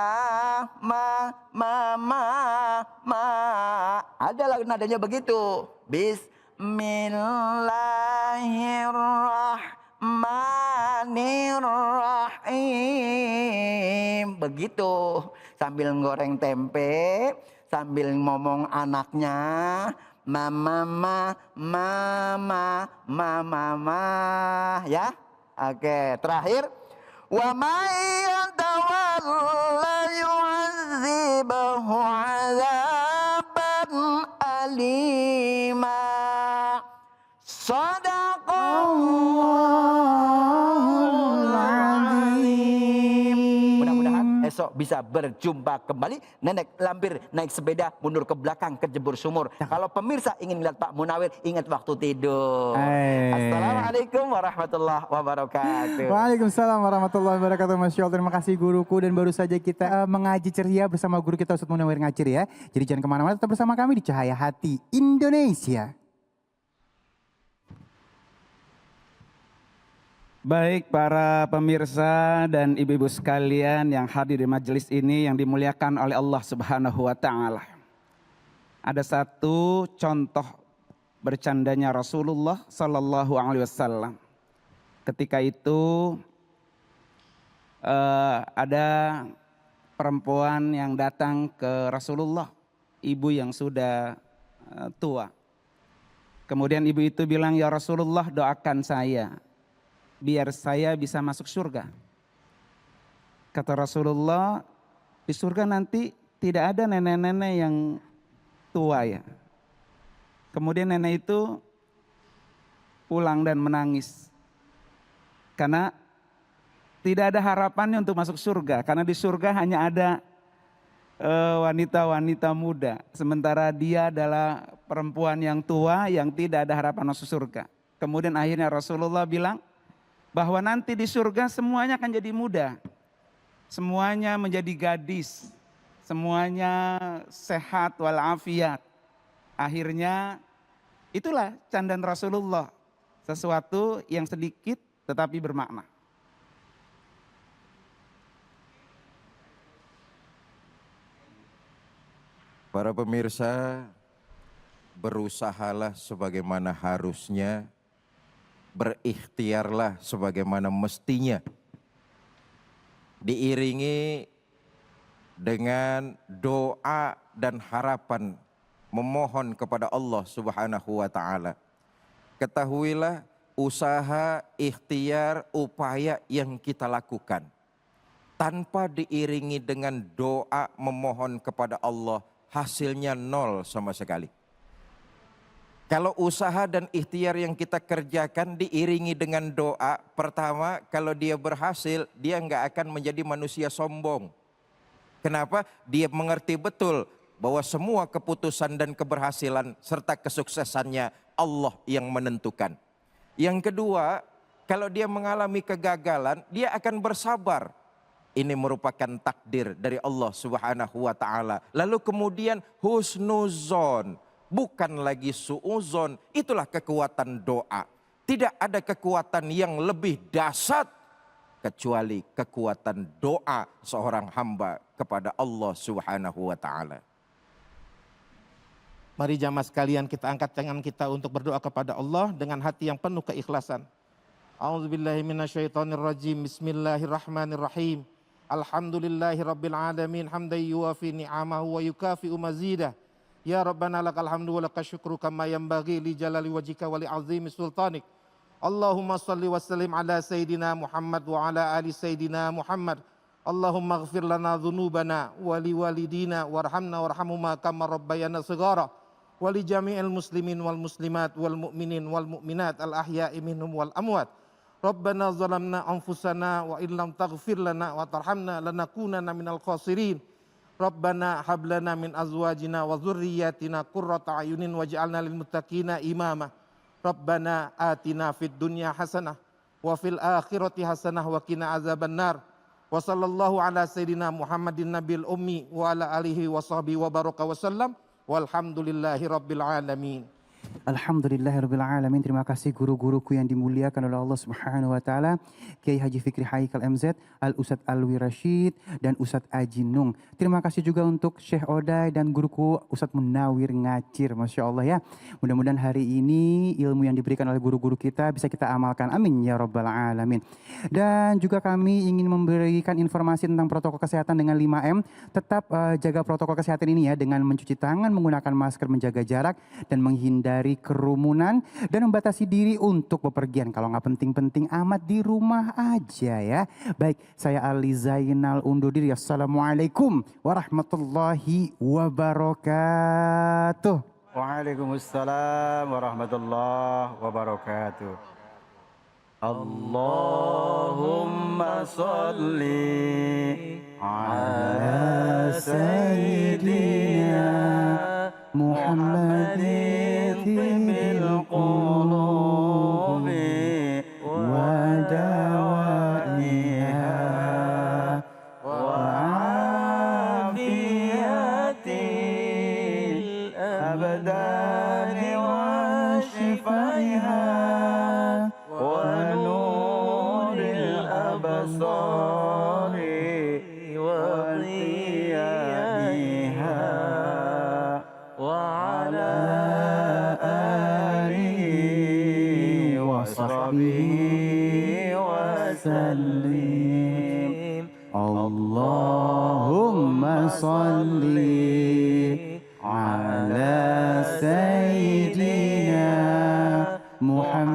P: Ada lagi nadanya begitu. Bismillahirrahmanirrahim. Begitu. Sambil goreng tempe, sambil ngomong anaknya. Mama. Ya. Oke, terakhir. Wa may yatawalla yu'adzibahu 'adzaban alima. Shadaqallahul azim. Mudah-mudahan esok bisa berjumpa kembali. Nenek lampir naik sepeda mundur ke belakang kejebur sumur. Kalau pemirsa ingin melihat Pak Munawir, ingat waktu tidur. Assalamualaikum warahmatullahi wabarakatuh.
B: Waalaikumsalam warahmatullahi wabarakatuh. Masya Allah, terima kasih guruku. Dan baru saja kita mengaji ceria bersama guru kita Ustadz Munawir Ngacir ya. Jadi jangan kemana-mana, tetap bersama kami di Cahaya Hati Indonesia.
L: Baik para pemirsa dan ibu-ibu sekalian yang hadir di majelis ini yang dimuliakan oleh Allah Subhanahu wa taala. Ada satu contoh bercandanya Rasulullah Sallallahu Alaihi Wasallam. Ketika itu ada perempuan yang datang ke Rasulullah, ibu yang sudah tua. Kemudian ibu itu bilang, ya Rasulullah, doakan saya biar saya bisa masuk surga. Kata Rasulullah, di surga nanti tidak ada nenek-nenek yang tua ya. Kemudian nenek itu pulang dan menangis. Karena tidak ada harapannya untuk masuk surga. Karena di surga hanya ada wanita-wanita muda. Sementara dia adalah perempuan yang tua yang tidak ada harapan masuk surga. Kemudian akhirnya Rasulullah bilang bahwa nanti di surga semuanya akan jadi muda. Semuanya menjadi gadis. Semuanya sehat walafiat. Akhirnya itulah candaan Rasulullah. Sesuatu yang sedikit tetapi bermakna.
C: Para pemirsa, berusahalah sebagaimana harusnya, berikhtiarlah sebagaimana mestinya. Diiringi dengan doa dan harapan, memohon kepada Allah Subhanahu wa taala. Ketahuilah usaha, ikhtiar, upaya yang kita lakukan tanpa diiringi dengan doa memohon kepada Allah, hasilnya nol sama sekali. Kalau usaha dan ikhtiar yang kita kerjakan diiringi dengan doa, pertama kalau dia berhasil, dia nggak akan menjadi manusia sombong. Kenapa? Dia mengerti betul bahwa semua keputusan dan keberhasilan serta kesuksesannya Allah yang menentukan. Yang kedua, kalau dia mengalami kegagalan, dia akan bersabar. Ini merupakan takdir dari Allah Subhanahu wa taala. Lalu kemudian husnuzon, bukan lagi suuzon. Itulah kekuatan doa. Tidak ada kekuatan yang lebih dahsyat kecuali kekuatan doa seorang hamba kepada Allah Subhanahu wa taala.
K: Mari jamaah sekalian kita angkat tangan kita untuk berdoa kepada Allah dengan hati yang penuh keikhlasan. A'udzubillahi minasyaitonirrajim. Bismillahirrahmanirrahim. Alhamdulillahi rabbil alamin hamdan yuwafi ni'amahu wa yukafi'u mazidah. Ya Rabbana lakal hamdu wa lakal syukru kama yanbaghi li jalali wajhika wa li azimi sultanik. Allahumma salli wa sallim ala sayyidina Muhammad wa ala ali sayyidina Muhammad. Allahumma ighfir lana dhunubana wa li walidina warhamna warhamhuma kama rabbayana shighara. Wa li jami'il muslimin wal muslimat wal mu'minin wal mu'minat al ahya'i minhum wal amwat. Rabbana zalamna anfusana wa illam taghfir lana wa tarhamna lanakunanna minal khasirin. Rabbana hab lana min azwajina wa dhurriyyatina qurrata a'yunin waj'alna lil muttaqina imama. Rabbana atina fid dunya hasanah wa fil akhirati hasanah wa qina azabannar. Wa sallallahu ala sayyidina Muhammadin nabil ummi wa ala alihi wa sahbihi wa baraka wa sallam. Walhamdulillahi rabbil alamin.
B: Alhamdulillahirrabbilalamin. Terima kasih guru-guruku yang dimuliakan oleh Allah Subhanahu wa taala, Kiai Haji Fikri Haikal MZ, Al Ustadz Alwi Rashid dan Ustadz Aji Nung. Terima kasih juga untuk Syekh Oday dan guruku Ustadz Munawir Ngacir. Masya Allah ya. Mudah-mudahan hari ini ilmu yang diberikan oleh guru-guru kita bisa kita amalkan. Amin ya rabbal alamin. Dan juga kami ingin memberikan informasi tentang protokol kesehatan dengan 5M. Tetap jaga protokol kesehatan ini ya, dengan mencuci tangan, menggunakan masker, menjaga jarak dan menghindari kerumunan dan membatasi diri untuk bepergian. Kalau nggak penting-penting amat di rumah aja ya. Baik, saya Ali Zainal undur diri. Assalamualaikum warahmatullahi wabarakatuh.
R: Waalaikumsalam warahmatullahi wabarakatuh. Allahumma salli ala sayyidina Muhammadin tibil qulubi wa dawaiha wa afiyatil abdani wa shifaiha wa nuril absari wa ضيائها وعلى وصحبه وسلم
B: اللهم صل على سيدنا محمد